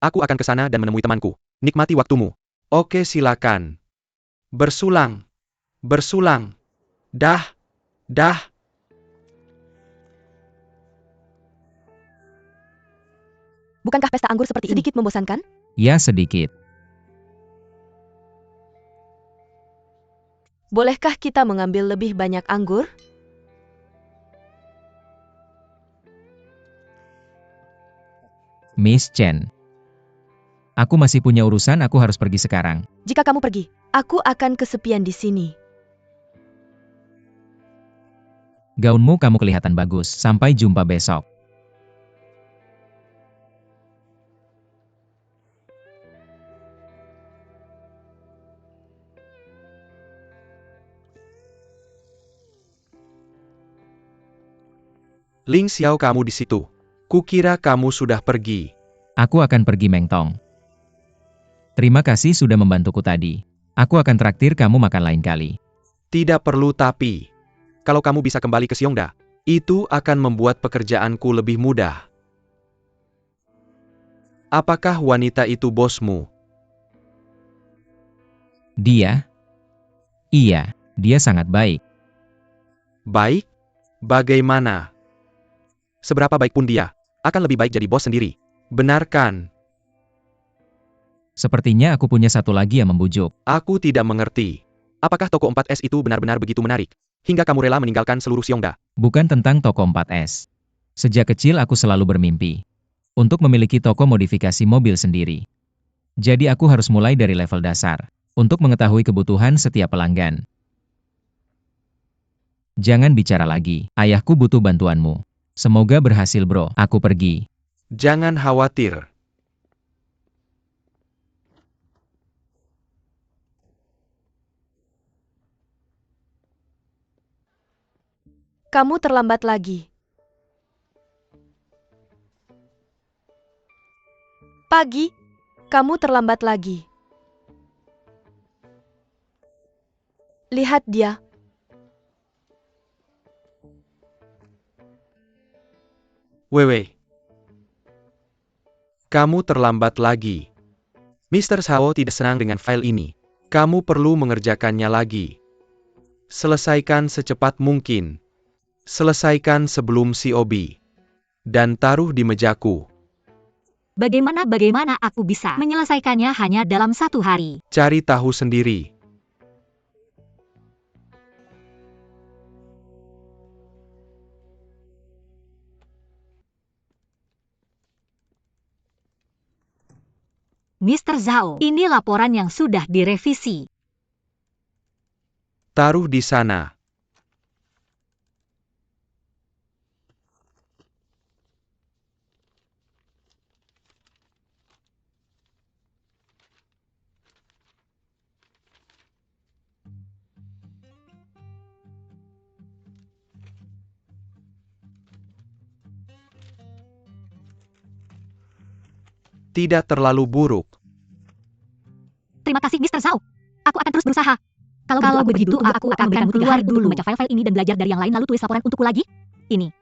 [SPEAKER 3] Aku akan ke sana dan menemui temanku. Nikmati waktumu. Oke silakan. Bersulang. Bersulang. Dah. Dah.
[SPEAKER 4] Bukankah pesta anggur seperti ini sedikit membosankan?
[SPEAKER 1] Ya sedikit.
[SPEAKER 4] Bolehkah kita mengambil lebih banyak anggur?
[SPEAKER 1] Miss Chen. Aku masih punya urusan, aku harus pergi sekarang.
[SPEAKER 4] Jika kamu pergi, aku akan kesepian di sini.
[SPEAKER 1] Gaunmu kamu kelihatan bagus, sampai jumpa besok.
[SPEAKER 3] Ling Xiao, kamu di situ. Kukira kamu sudah pergi.
[SPEAKER 1] Aku akan pergi Meng Tong. Terima kasih sudah membantuku tadi. Aku akan traktir kamu makan lain kali.
[SPEAKER 3] Tidak perlu tapi. Kalau kamu bisa kembali ke Xiongda, itu akan membuat pekerjaanku lebih mudah. Apakah wanita itu bosmu?
[SPEAKER 1] Dia? Iya, dia sangat baik.
[SPEAKER 3] Baik? Bagaimana? Seberapa baik pun dia, akan lebih baik jadi bos sendiri. Benar kan?
[SPEAKER 1] Sepertinya aku punya satu lagi yang membujuk.
[SPEAKER 3] Aku tidak mengerti. Apakah toko 4S itu benar-benar begitu menarik? Hingga kamu rela meninggalkan seluruh Xiongda?
[SPEAKER 1] Bukan tentang toko 4S. Sejak kecil aku selalu bermimpi untuk memiliki toko modifikasi mobil sendiri. Jadi aku harus mulai dari level dasar untuk mengetahui kebutuhan setiap pelanggan. Jangan bicara lagi, ayahku butuh bantuanmu. Semoga berhasil bro, aku pergi.
[SPEAKER 3] Jangan khawatir.
[SPEAKER 4] Kamu terlambat lagi. Pagi, kamu terlambat lagi. Lihat dia.
[SPEAKER 3] Wewe. Kamu terlambat lagi. Mr. Sao tidak senang dengan file ini. Kamu perlu mengerjakannya lagi. Selesaikan secepat mungkin. Selesaikan sebelum COB. Dan taruh di mejaku.
[SPEAKER 2] Bagaimana aku bisa menyelesaikannya hanya dalam 1 hari?
[SPEAKER 3] Cari tahu sendiri.
[SPEAKER 2] Mr. Zhao, ini laporan yang sudah direvisi.
[SPEAKER 3] Taruh di sana. Tidak terlalu buruk.
[SPEAKER 2] Terima kasih Mr. Zhao. Aku akan terus berusaha. Kalau begitu aku akan memberikan keluar dulu membaca file-file ini dan belajar dari yang lain lalu tulis laporan untukku lagi. Ini.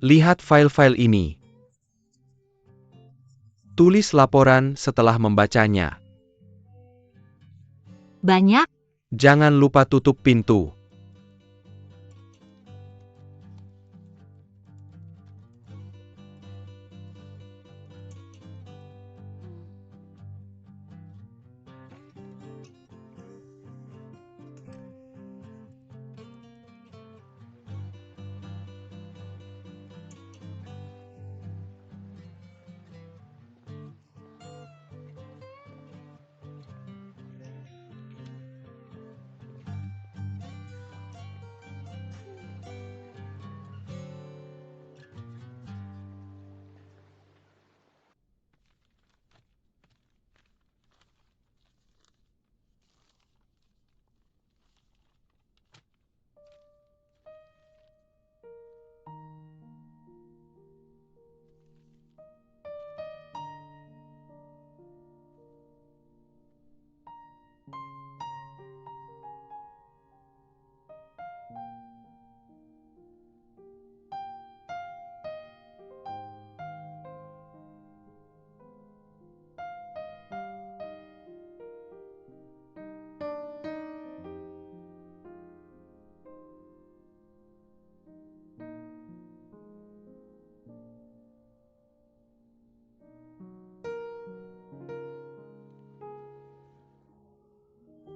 [SPEAKER 3] Lihat file-file ini. Tulis laporan setelah membacanya.
[SPEAKER 2] Banyak.
[SPEAKER 3] Jangan lupa tutup pintu.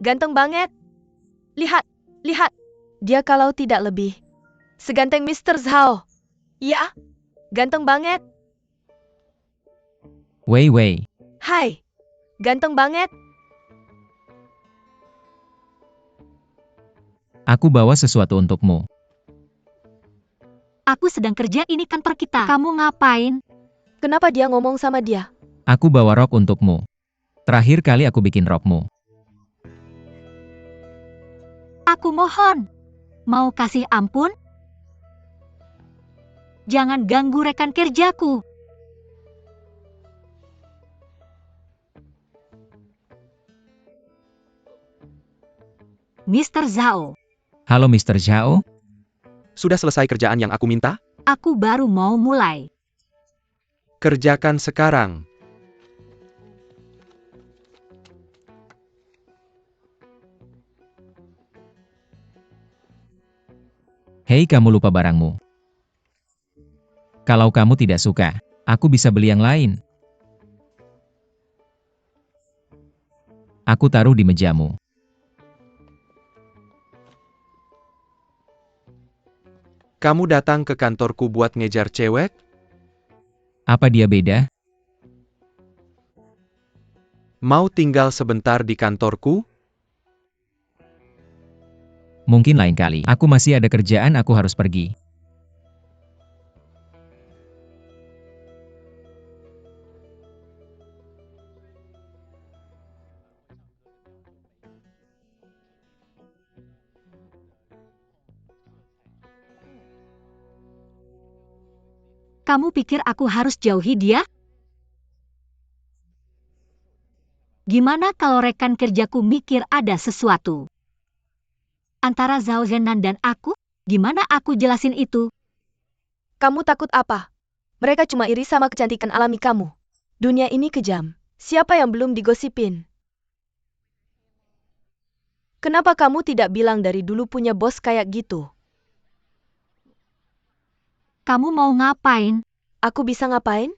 [SPEAKER 4] Ganteng banget. Lihat, lihat. Dia kalau tidak lebih seganteng Mr. Zhao. Ya, ganteng banget.
[SPEAKER 1] Wei Wei,
[SPEAKER 4] Hai, ganteng banget.
[SPEAKER 1] aku bawa sesuatu untukmu.
[SPEAKER 2] Aku sedang kerja, ini kantor kita. Kamu ngapain?
[SPEAKER 4] Kenapa dia ngomong sama dia?
[SPEAKER 1] Aku bawa rok untukmu. Terakhir kali aku bikin rokmu.
[SPEAKER 2] Aku mohon. Mau kasih ampun? Jangan ganggu rekan kerjaku. Mr. Zhao,
[SPEAKER 1] Halo Mr. Zhao,
[SPEAKER 3] Sudah selesai kerjaan yang aku minta?
[SPEAKER 2] aku baru mau mulai.
[SPEAKER 3] Kerjakan sekarang.
[SPEAKER 1] hei kamu lupa barangmu. Kalau kamu tidak suka, aku bisa beli yang lain. Aku taruh di mejamu.
[SPEAKER 3] Kamu datang ke kantorku buat ngejar cewek?
[SPEAKER 1] Apa dia beda?
[SPEAKER 3] Mau tinggal sebentar di kantorku?
[SPEAKER 1] Mungkin lain kali. Aku masih ada kerjaan, aku harus pergi.
[SPEAKER 2] Kamu pikir aku harus jauhi dia? Gimana kalau rekan kerjaku mikir ada sesuatu? Antara Zhao Zhenan dan aku, gimana aku jelasin itu?
[SPEAKER 4] Kamu takut apa? Mereka cuma iri sama kecantikan alami kamu. Dunia ini kejam. Siapa yang belum digosipin? Kenapa kamu tidak bilang dari dulu punya bos kayak gitu?
[SPEAKER 2] Kamu mau ngapain?
[SPEAKER 4] Aku bisa ngapain?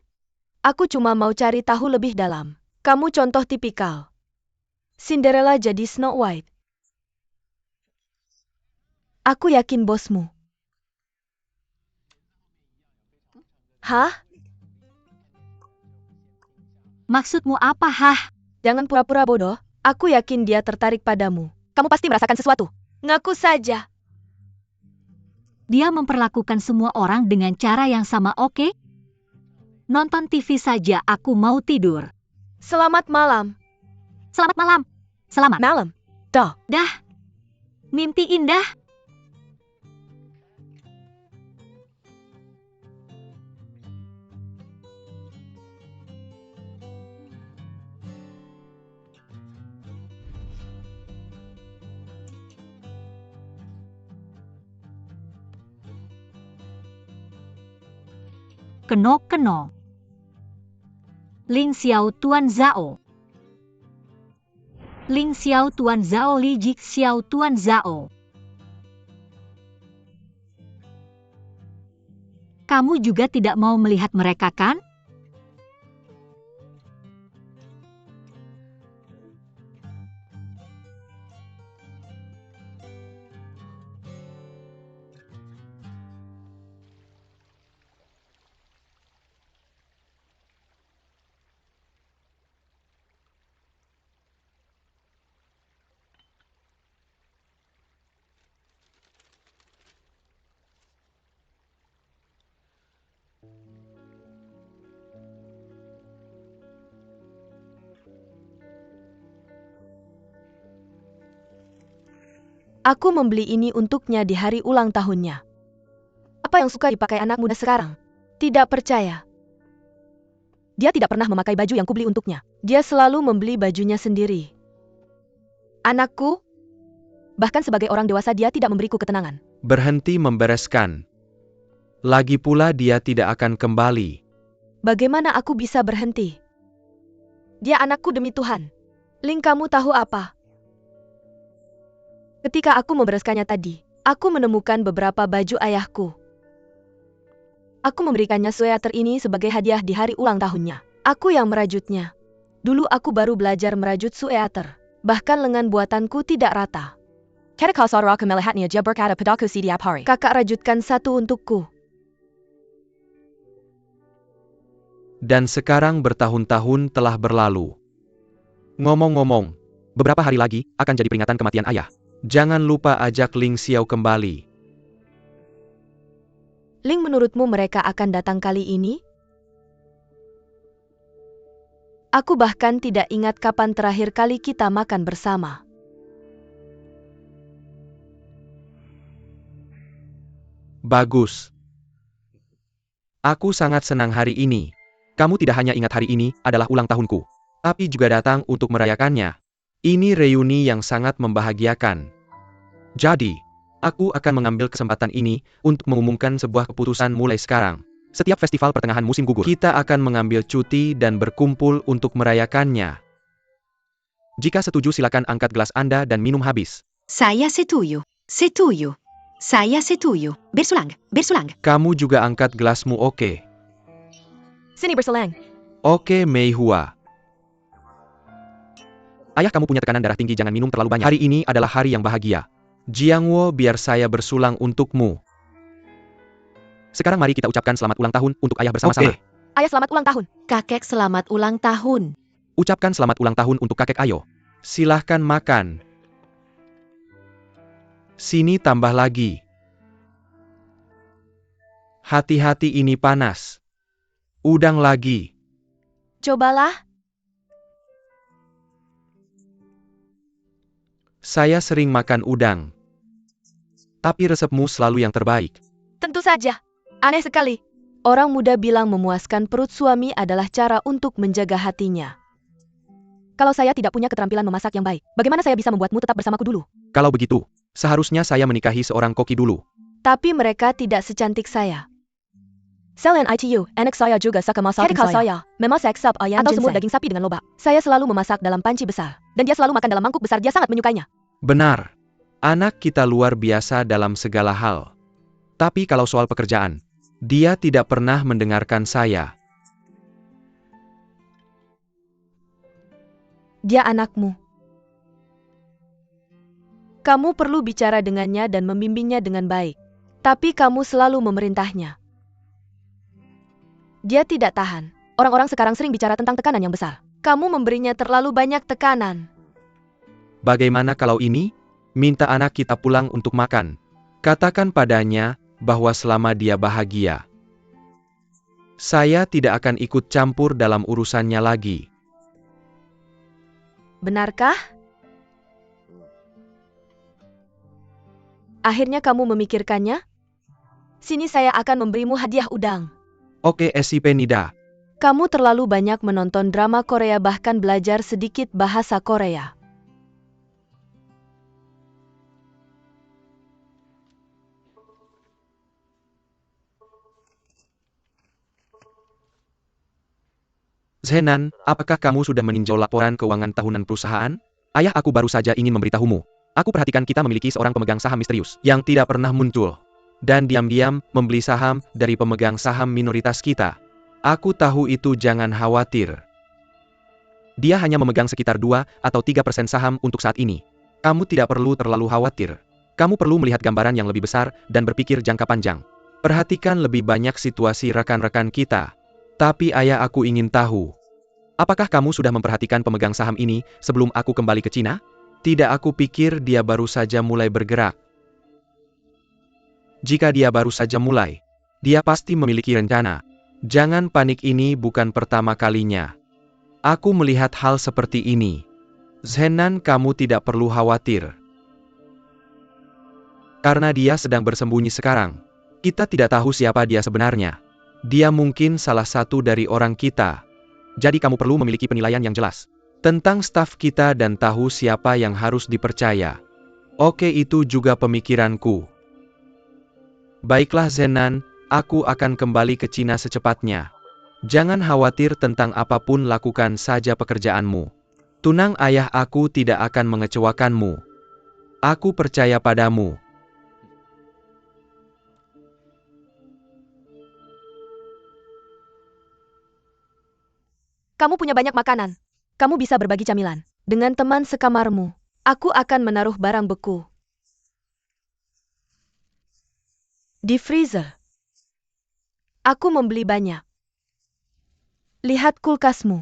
[SPEAKER 4] Aku cuma mau cari tahu lebih dalam. Kamu contoh tipikal. Cinderella jadi Snow White. Aku yakin bosmu. Hah?
[SPEAKER 2] Maksudmu apa, Hah?
[SPEAKER 4] Jangan pura-pura bodoh. Aku yakin dia tertarik padamu. Kamu pasti merasakan sesuatu. Ngaku saja.
[SPEAKER 2] Dia memperlakukan semua orang dengan cara yang sama, oke? Nonton TV saja, aku mau tidur.
[SPEAKER 4] Selamat malam.
[SPEAKER 2] Selamat malam. Selamat.
[SPEAKER 4] Malam. Dah.
[SPEAKER 2] Dah. Mimpi indah. Keno-keno. Ling Xiao Tuan Zhao. Ling Xiao Tuan Zhao, Li Jik Xiao Tuan Zhao. Kamu juga tidak mau melihat mereka, kan?
[SPEAKER 4] Aku membeli ini untuknya di hari ulang tahunnya. Apa yang suka dipakai anak muda sekarang? Tidak percaya. Dia tidak pernah memakai baju yang kubeli untuknya. Dia selalu membeli bajunya sendiri. Anakku, bahkan sebagai orang dewasa dia tidak memberiku ketenangan.
[SPEAKER 3] Berhenti membereskan. Lagi pula dia tidak akan kembali.
[SPEAKER 4] Bagaimana aku bisa berhenti? Dia anakku demi Tuhan. Ling, kamu tahu apa? Ketika aku membereskannya tadi, aku menemukan beberapa baju ayahku. Aku memberikannya sweater ini sebagai hadiah di hari ulang tahunnya. Aku yang merajutnya. Dulu aku baru belajar merajut sweater. Bahkan lengan buatanku tidak rata. Kakak saudara aku melihatnya, dia berkata padaku setiap hari. Kakak rajutkan satu untukku.
[SPEAKER 3] Dan sekarang bertahun-tahun telah berlalu. Ngomong-ngomong, beberapa hari lagi akan jadi peringatan kematian ayah. Jangan lupa ajak Ling Xiao kembali.
[SPEAKER 4] Ling, menurutmu mereka akan datang kali ini? Aku bahkan tidak ingat kapan terakhir kali kita makan bersama.
[SPEAKER 3] Bagus. Aku sangat senang hari ini. Kamu tidak hanya ingat hari ini adalah ulang tahunku, tapi juga datang untuk merayakannya. Ini reuni yang sangat membahagiakan. Jadi, aku akan mengambil kesempatan ini untuk mengumumkan sebuah keputusan mulai sekarang. Setiap festival pertengahan musim gugur, kita akan mengambil cuti dan berkumpul untuk merayakannya. Jika setuju, silakan angkat gelas Anda dan minum habis.
[SPEAKER 5] Saya setuju. Setuju. Saya setuju. Bersulang. Bersulang.
[SPEAKER 3] Kamu juga angkat gelasmu, oke?
[SPEAKER 4] Sini berselang.
[SPEAKER 3] Oke, Mei Hua. Ayah, kamu punya tekanan darah tinggi, jangan minum terlalu banyak. Hari ini adalah hari yang bahagia. Jiangwo, biar saya bersulang untukmu. Sekarang mari kita ucapkan selamat ulang tahun untuk ayah bersama-sama. Oke.
[SPEAKER 4] Ayah, selamat ulang tahun.
[SPEAKER 5] Kakek selamat ulang tahun.
[SPEAKER 3] Ucapkan selamat ulang tahun untuk kakek, ayo. Silahkan makan. Sini tambah lagi. Hati-hati, ini panas. Udang lagi.
[SPEAKER 4] Cobalah.
[SPEAKER 3] Saya sering makan udang. Tapi resepmu selalu yang terbaik.
[SPEAKER 4] Tentu saja. Aneh sekali. Orang muda bilang memuaskan perut suami adalah cara untuk menjaga hatinya. Kalau saya tidak punya keterampilan memasak yang baik, bagaimana saya bisa membuatmu tetap bersamaku dulu?
[SPEAKER 3] Kalau begitu, seharusnya saya menikahi seorang koki dulu.
[SPEAKER 4] Tapi mereka tidak secantik saya. Selain itu, anak saya juga suka masakan saya. Memasak sop ayam atau semur daging sapi dengan lobak. Saya selalu memasak dalam panci besar. Dan dia selalu makan dalam mangkuk besar, dia sangat menyukainya.
[SPEAKER 3] Benar. Anak kita luar biasa dalam segala hal. Tapi kalau soal pekerjaan, dia tidak pernah mendengarkan saya.
[SPEAKER 4] Dia anakmu. Kamu perlu bicara dengannya dan membimbingnya dengan baik. Tapi kamu selalu memerintahnya. Dia tidak tahan. Orang-orang sekarang sering bicara tentang tekanan yang besar. Kamu memberinya terlalu banyak tekanan.
[SPEAKER 3] Bagaimana kalau ini? Minta anak kita pulang untuk makan. Katakan padanya bahwa selama dia bahagia, saya tidak akan ikut campur dalam urusannya lagi.
[SPEAKER 4] Benarkah? Akhirnya kamu memikirkannya? Sini, saya akan memberimu hadiah udang.
[SPEAKER 3] Oke, SIP Nida.
[SPEAKER 4] Kamu terlalu banyak menonton drama Korea, bahkan belajar sedikit bahasa Korea.
[SPEAKER 3] Zenan, apakah kamu sudah meninjau laporan keuangan tahunan perusahaan? Ayah, aku baru saja ingin memberitahumu. Aku perhatikan kita memiliki seorang pemegang saham misterius yang tidak pernah muncul. Dan diam-diam membeli saham dari pemegang saham minoritas kita. Aku tahu itu, jangan khawatir. Dia hanya memegang sekitar 2 atau 3% saham untuk saat ini. Kamu tidak perlu terlalu khawatir. Kamu perlu melihat gambaran yang lebih besar dan berpikir jangka panjang. Perhatikan lebih banyak situasi rekan-rekan kita. Tapi ayah, aku ingin tahu. Apakah kamu sudah memperhatikan pemegang saham ini sebelum aku kembali ke Cina? Tidak, aku pikir dia baru saja mulai bergerak. Jika dia baru saja mulai, dia pasti memiliki rencana. Jangan panik, ini bukan pertama kalinya. Aku melihat hal seperti ini. Zenan, kamu tidak perlu khawatir. Karena dia sedang bersembunyi sekarang. Kita tidak tahu siapa dia sebenarnya. Dia mungkin salah satu dari orang kita. Jadi kamu perlu memiliki penilaian yang jelas tentang staf kita dan tahu siapa yang harus dipercaya. Oke, itu juga pemikiranku. Baiklah Zenan, aku akan kembali ke Cina secepatnya. Jangan khawatir tentang apapun, lakukan saja pekerjaanmu. Tunang ayah, aku tidak akan mengecewakanmu. Aku percaya padamu.
[SPEAKER 4] Kamu punya banyak makanan. Kamu bisa berbagi camilan. Dengan teman sekamarmu, aku akan menaruh barang beku di freezer. Aku membeli banyak. Lihat kulkasmu.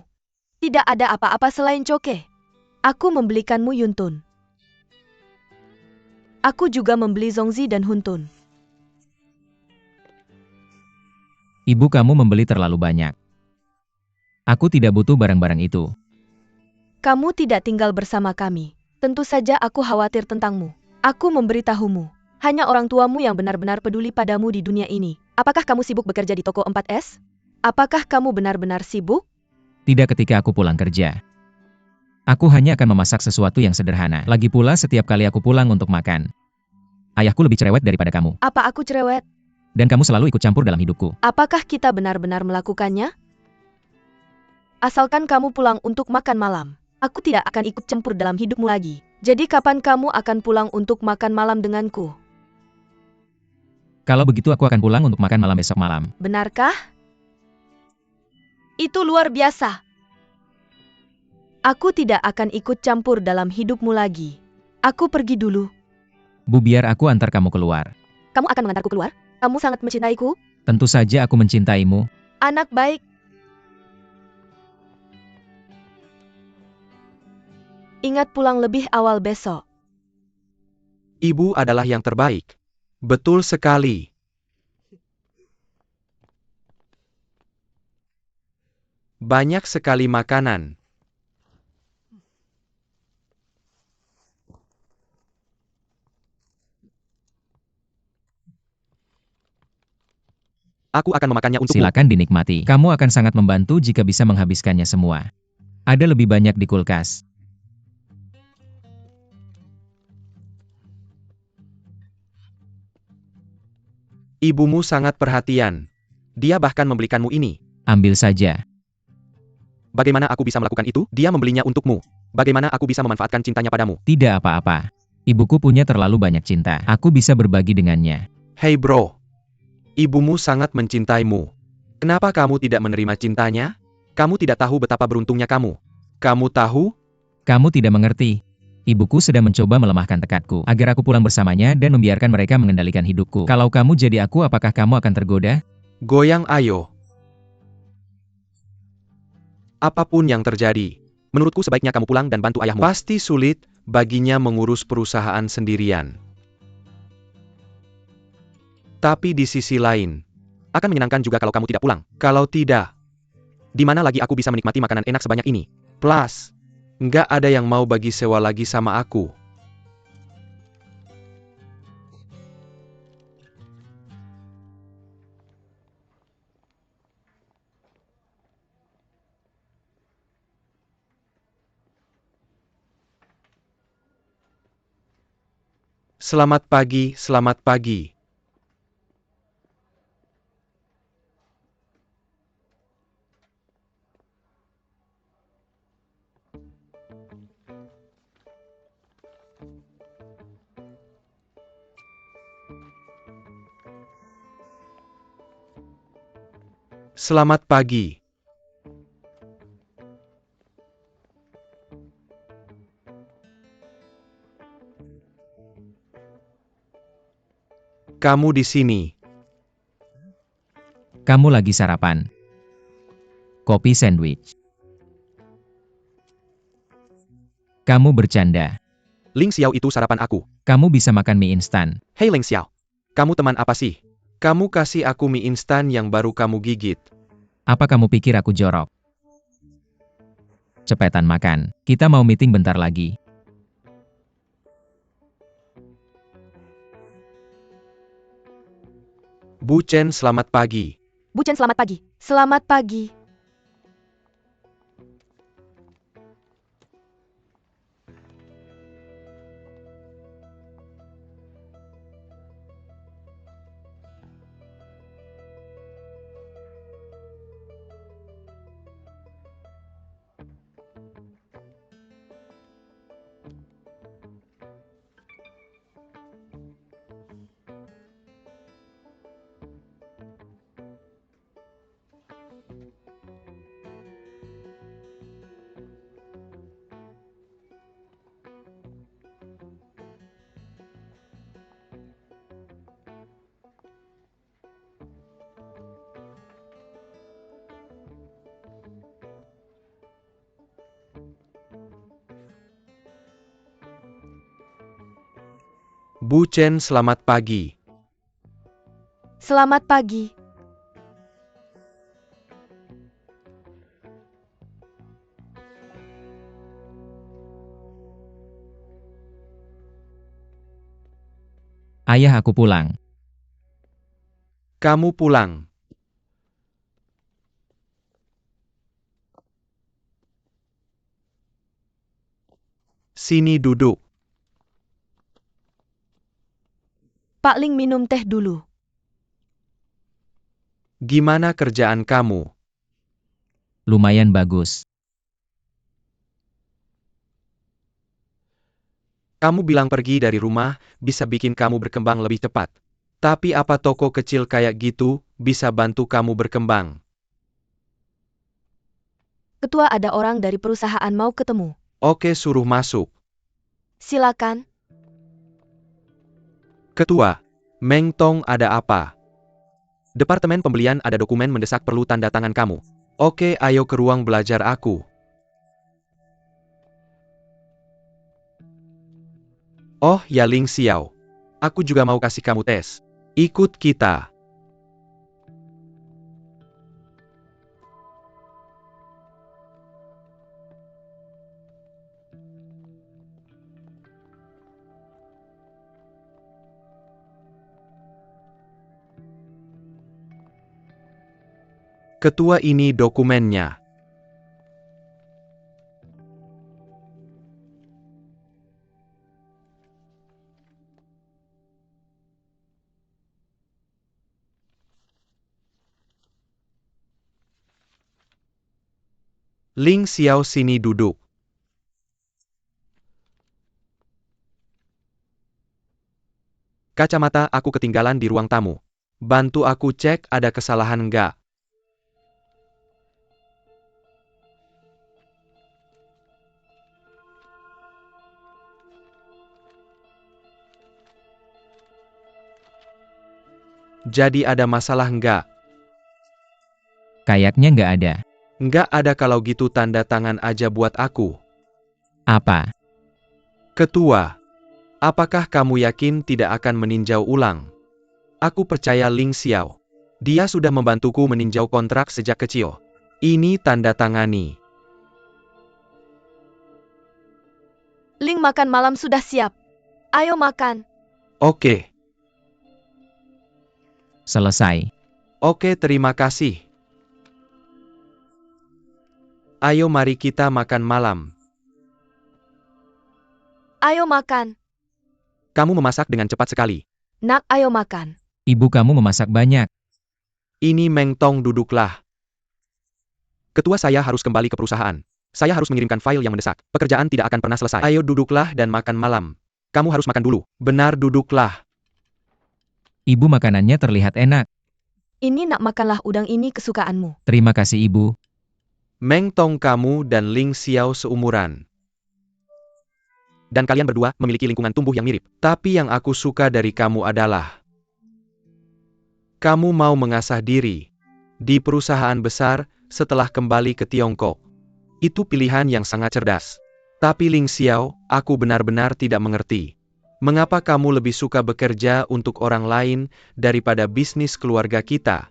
[SPEAKER 4] Tidak ada apa-apa selain coke. Aku membelikanmu Yuntun. Aku juga membeli Zongzi dan Huntun.
[SPEAKER 1] Ibu kamu membeli terlalu banyak. Aku tidak butuh barang-barang itu.
[SPEAKER 4] Kamu tidak tinggal bersama kami. Tentu saja aku khawatir tentangmu. Aku memberitahumu. Hanya orang tuamu yang benar-benar peduli padamu di dunia ini. Apakah kamu sibuk bekerja di toko 4S? Apakah kamu benar-benar sibuk?
[SPEAKER 1] Tidak ketika aku pulang kerja. Aku hanya akan memasak sesuatu yang sederhana. Lagi pula setiap kali aku pulang untuk makan. Ayahku lebih cerewet daripada kamu.
[SPEAKER 4] Apa aku cerewet?
[SPEAKER 1] Dan kamu selalu ikut campur dalam hidupku.
[SPEAKER 4] Apakah kita benar-benar melakukannya? Asalkan kamu pulang untuk makan malam. Aku tidak akan ikut campur dalam hidupmu lagi. Jadi kapan kamu akan pulang untuk makan malam denganku?
[SPEAKER 1] Kalau begitu aku akan pulang untuk makan malam besok malam.
[SPEAKER 4] Benarkah? Itu luar biasa. Aku tidak akan ikut campur dalam hidupmu lagi. Aku pergi dulu.
[SPEAKER 1] Bu, biar aku antar kamu keluar.
[SPEAKER 4] Kamu akan mengantarku keluar? Kamu sangat mencintaiku?
[SPEAKER 1] Tentu saja aku mencintaimu.
[SPEAKER 4] Anak baik. Ingat pulang lebih awal besok.
[SPEAKER 3] Ibu adalah yang terbaik. Betul sekali. Banyak sekali makanan. Aku akan memakannya untukmu.
[SPEAKER 1] Silakan dinikmati. Kamu akan sangat membantu jika bisa menghabiskannya semua. Ada lebih banyak di kulkas.
[SPEAKER 3] Ibumu sangat perhatian. Dia bahkan membelikanmu ini.
[SPEAKER 1] Ambil saja.
[SPEAKER 3] Bagaimana aku bisa melakukan itu? Dia membelinya untukmu. Bagaimana aku bisa memanfaatkan cintanya padamu?
[SPEAKER 1] Tidak apa-apa. Ibuku punya terlalu banyak cinta. Aku bisa berbagi dengannya.
[SPEAKER 3] Hei bro. Ibumu sangat mencintaimu. Kenapa kamu tidak menerima cintanya? Kamu tidak tahu betapa beruntungnya kamu. Kamu tahu?
[SPEAKER 1] Kamu tidak mengerti. Ibuku sedang mencoba melemahkan tekadku agar aku pulang bersamanya dan membiarkan mereka mengendalikan hidupku. Kalau kamu jadi aku, apakah kamu akan tergoda?
[SPEAKER 3] Goyang ayo. Apapun yang terjadi, menurutku sebaiknya kamu pulang dan bantu ayahmu. Pasti sulit baginya mengurus perusahaan sendirian. Tapi di sisi lain, akan menyenangkan juga kalau kamu tidak pulang. Kalau tidak, di mana lagi aku bisa menikmati makanan enak sebanyak ini? Plus, nggak ada yang mau bagi sewa lagi sama aku. Selamat pagi, selamat pagi. Selamat pagi. Kamu di sini.
[SPEAKER 1] Kamu lagi sarapan. Kopi sandwich. Kamu bercanda.
[SPEAKER 3] Ling Xiao itu sarapan aku.
[SPEAKER 1] Kamu bisa makan mie instan.
[SPEAKER 3] Hei Ling Xiao. Kamu teman apa sih? Kamu kasih aku mie instan yang baru kamu gigit.
[SPEAKER 1] Apa kamu pikir aku jorok? Cepetan makan. Kita mau meeting bentar lagi.
[SPEAKER 3] Bu Chen, selamat pagi.
[SPEAKER 4] Bu Chen, selamat pagi. Selamat pagi.
[SPEAKER 3] Bu Chen, selamat pagi.
[SPEAKER 4] Selamat pagi.
[SPEAKER 1] Ayah, aku pulang.
[SPEAKER 3] Kamu pulang. Sini duduk.
[SPEAKER 4] Pak Ling minum teh dulu.
[SPEAKER 3] Gimana kerjaan kamu?
[SPEAKER 1] Lumayan bagus.
[SPEAKER 3] Kamu bilang pergi dari rumah bisa bikin kamu berkembang lebih cepat. Tapi apa toko kecil kayak gitu bisa bantu kamu berkembang?
[SPEAKER 4] Ketua, ada orang dari perusahaan mau ketemu.
[SPEAKER 3] Oke, suruh masuk.
[SPEAKER 4] Silakan.
[SPEAKER 3] Ketua, Meng Tong, ada apa? Departemen pembelian, ada dokumen mendesak perlu tanda tangan kamu. Oke, ayo ke ruang belajar aku. Oh ya, Ling Xiao. Aku juga mau kasih kamu tes. Ikut kita. Ketua, ini dokumennya. Ling Xiao, sini duduk. Kacamata aku ketinggalan di ruang tamu. Bantu aku cek ada kesalahan nggak. Jadi ada masalah nggak?
[SPEAKER 1] Kayaknya nggak ada.
[SPEAKER 3] Nggak ada, kalau gitu tanda tangan aja buat aku.
[SPEAKER 1] Apa?
[SPEAKER 3] Ketua, apakah kamu yakin tidak akan meninjau ulang? Aku percaya Ling Xiao. Dia sudah membantuku meninjau kontrak sejak kecil. Ini tanda tangani.
[SPEAKER 4] Ling, makan malam sudah siap. Ayo makan.
[SPEAKER 3] Oke.
[SPEAKER 1] Selesai.
[SPEAKER 3] Oke, terima kasih. Ayo mari kita makan malam.
[SPEAKER 4] Ayo makan.
[SPEAKER 3] Kamu memasak dengan cepat sekali.
[SPEAKER 4] Nak, ayo makan.
[SPEAKER 1] Ibu kamu memasak banyak.
[SPEAKER 3] Ini Meng Tong, duduklah. Ketua, saya harus kembali ke perusahaan. Saya harus mengirimkan file yang mendesak. Pekerjaan tidak akan pernah selesai. Ayo duduklah dan makan malam. Kamu harus makan dulu. Benar, duduklah.
[SPEAKER 1] Ibu, makanannya terlihat enak.
[SPEAKER 4] Ini nak, makanlah udang ini kesukaanmu.
[SPEAKER 1] Terima kasih, Ibu.
[SPEAKER 3] Meng Tong, kamu dan Ling Xiao seumuran. Dan kalian berdua memiliki lingkungan tumbuh yang mirip. Tapi yang aku suka dari kamu adalah kamu mau mengasah diri di perusahaan besar setelah kembali ke Tiongkok. Itu pilihan yang sangat cerdas. Tapi Ling Xiao, aku benar-benar tidak mengerti. Mengapa kamu lebih suka bekerja untuk orang lain daripada bisnis keluarga kita?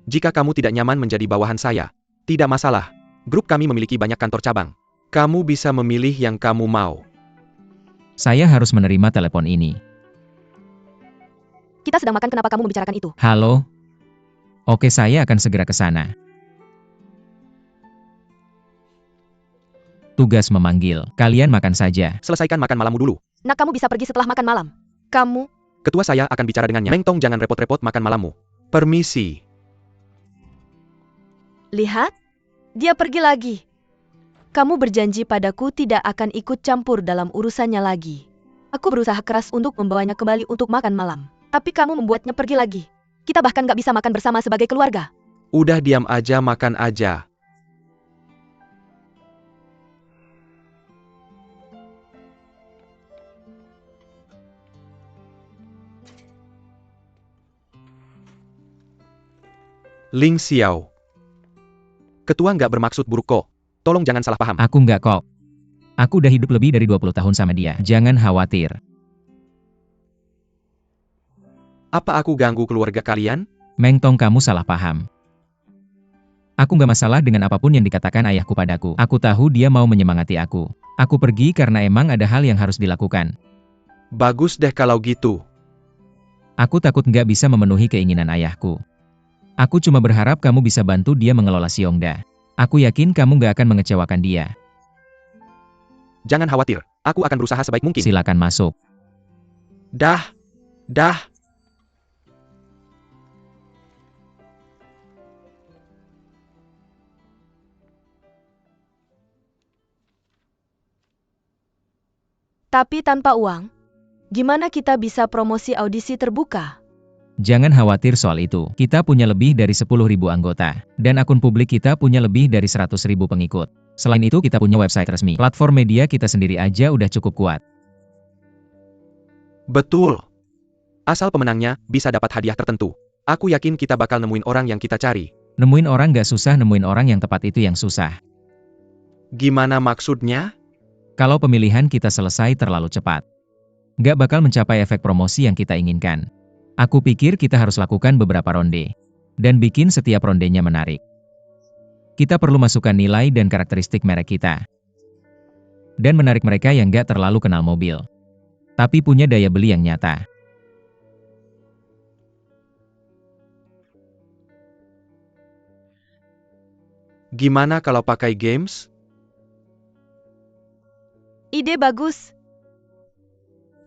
[SPEAKER 3] Jika kamu tidak nyaman menjadi bawahan saya, tidak masalah. Grup kami memiliki banyak kantor cabang. Kamu bisa memilih yang kamu mau.
[SPEAKER 1] Saya harus menerima telepon ini.
[SPEAKER 4] Kita sedang makan, kenapa kamu membicarakan itu?
[SPEAKER 1] Halo? Oke, saya akan segera ke sana. Tugas memanggil. Kalian makan saja.
[SPEAKER 3] Selesaikan makan malammu dulu.
[SPEAKER 4] Nak, kamu bisa pergi setelah makan malam. Kamu,
[SPEAKER 3] Ketua, saya akan bicara dengannya. Meng Tong, jangan repot-repot makan malammu. Permisi.
[SPEAKER 4] lihat. Dia pergi lagi. Kamu berjanji padaku tidak akan ikut campur dalam urusannya lagi. Aku berusaha keras untuk membawanya kembali untuk makan malam. Tapi kamu membuatnya pergi lagi. Kita bahkan gak bisa makan bersama sebagai keluarga.
[SPEAKER 3] Udah, diam aja, makan aja. Ling Xiao. Ketua nggak bermaksud buruk kok. Tolong jangan salah paham.
[SPEAKER 1] Aku nggak kok. Aku udah hidup lebih dari 20 tahun sama dia. Jangan khawatir.
[SPEAKER 3] Apa aku ganggu keluarga kalian?
[SPEAKER 1] Meng Tong, kamu salah paham. Aku nggak masalah dengan apapun yang dikatakan ayahku padaku. Aku tahu dia mau menyemangati aku. Aku pergi karena emang ada hal yang harus dilakukan.
[SPEAKER 3] Bagus deh kalau gitu.
[SPEAKER 1] Aku takut nggak bisa memenuhi keinginan ayahku. Aku cuma berharap kamu bisa bantu dia mengelola Xiongda. Aku yakin kamu nggak akan mengecewakan dia.
[SPEAKER 3] Jangan khawatir, aku akan berusaha sebaik mungkin.
[SPEAKER 1] Silakan masuk.
[SPEAKER 3] Dah.
[SPEAKER 4] Tapi tanpa uang, gimana kita bisa promosi audisi terbuka?
[SPEAKER 1] Jangan khawatir soal itu. Kita punya lebih dari 10.000 anggota. Dan akun publik kita punya lebih dari 100.000 pengikut. Selain itu kita punya website resmi. Platform media kita sendiri aja udah cukup kuat.
[SPEAKER 3] Betul. Asal pemenangnya bisa dapat hadiah tertentu. Aku yakin kita bakal nemuin orang yang kita cari.
[SPEAKER 1] Nemuin orang gak susah, nemuin orang yang tepat itu yang susah.
[SPEAKER 3] Gimana maksudnya?
[SPEAKER 1] Kalau pemilihan kita selesai terlalu cepat, nggak bakal mencapai efek promosi yang kita inginkan. Aku pikir kita harus lakukan beberapa ronde, dan bikin setiap rondenya menarik. Kita perlu masukkan nilai dan karakteristik merek kita, dan menarik mereka yang nggak terlalu kenal mobil, tapi punya daya beli yang nyata.
[SPEAKER 3] Gimana kalau pakai games?
[SPEAKER 4] Ide bagus.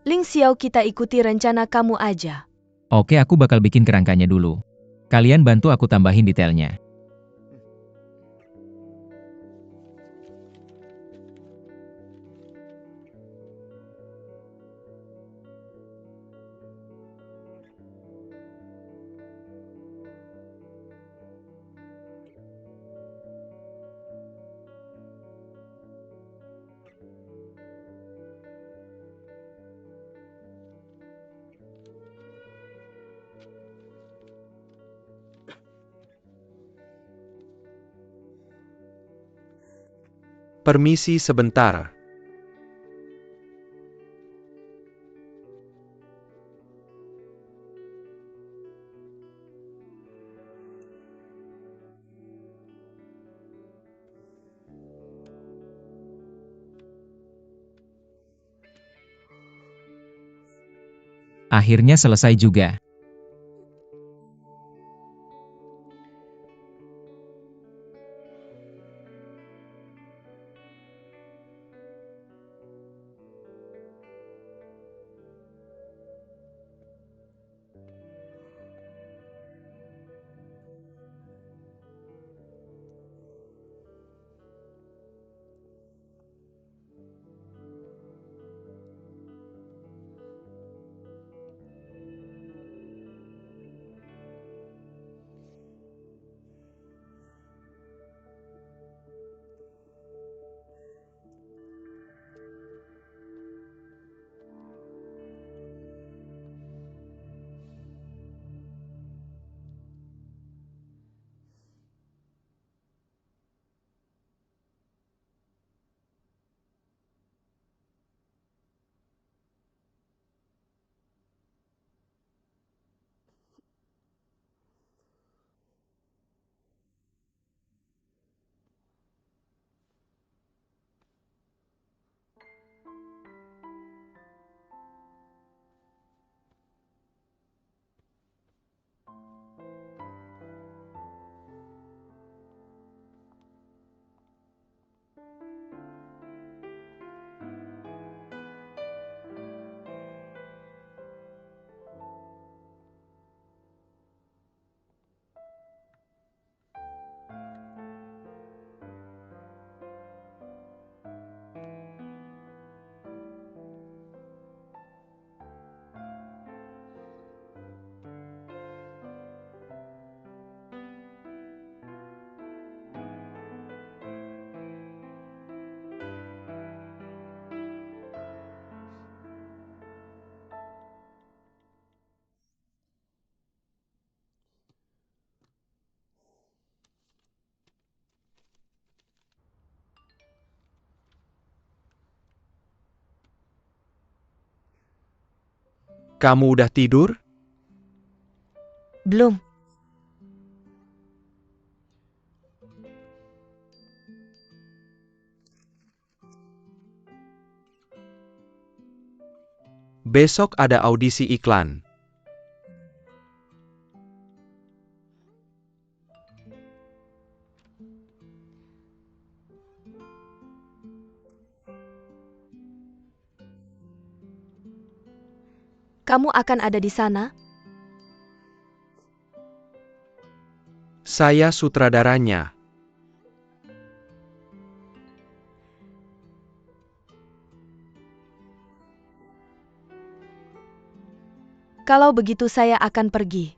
[SPEAKER 4] Ling Xiao, kita ikuti rencana kamu aja.
[SPEAKER 1] Oke, aku bakal bikin kerangkanya dulu. Kalian bantu aku tambahin detailnya.
[SPEAKER 3] Permisi sebentar.
[SPEAKER 1] Akhirnya selesai juga.
[SPEAKER 3] Kamu udah tidur?
[SPEAKER 4] Belum.
[SPEAKER 3] Besok ada audisi iklan.
[SPEAKER 4] Kamu akan ada di sana?
[SPEAKER 3] Saya sutradaranya.
[SPEAKER 4] Kalau begitu saya akan pergi.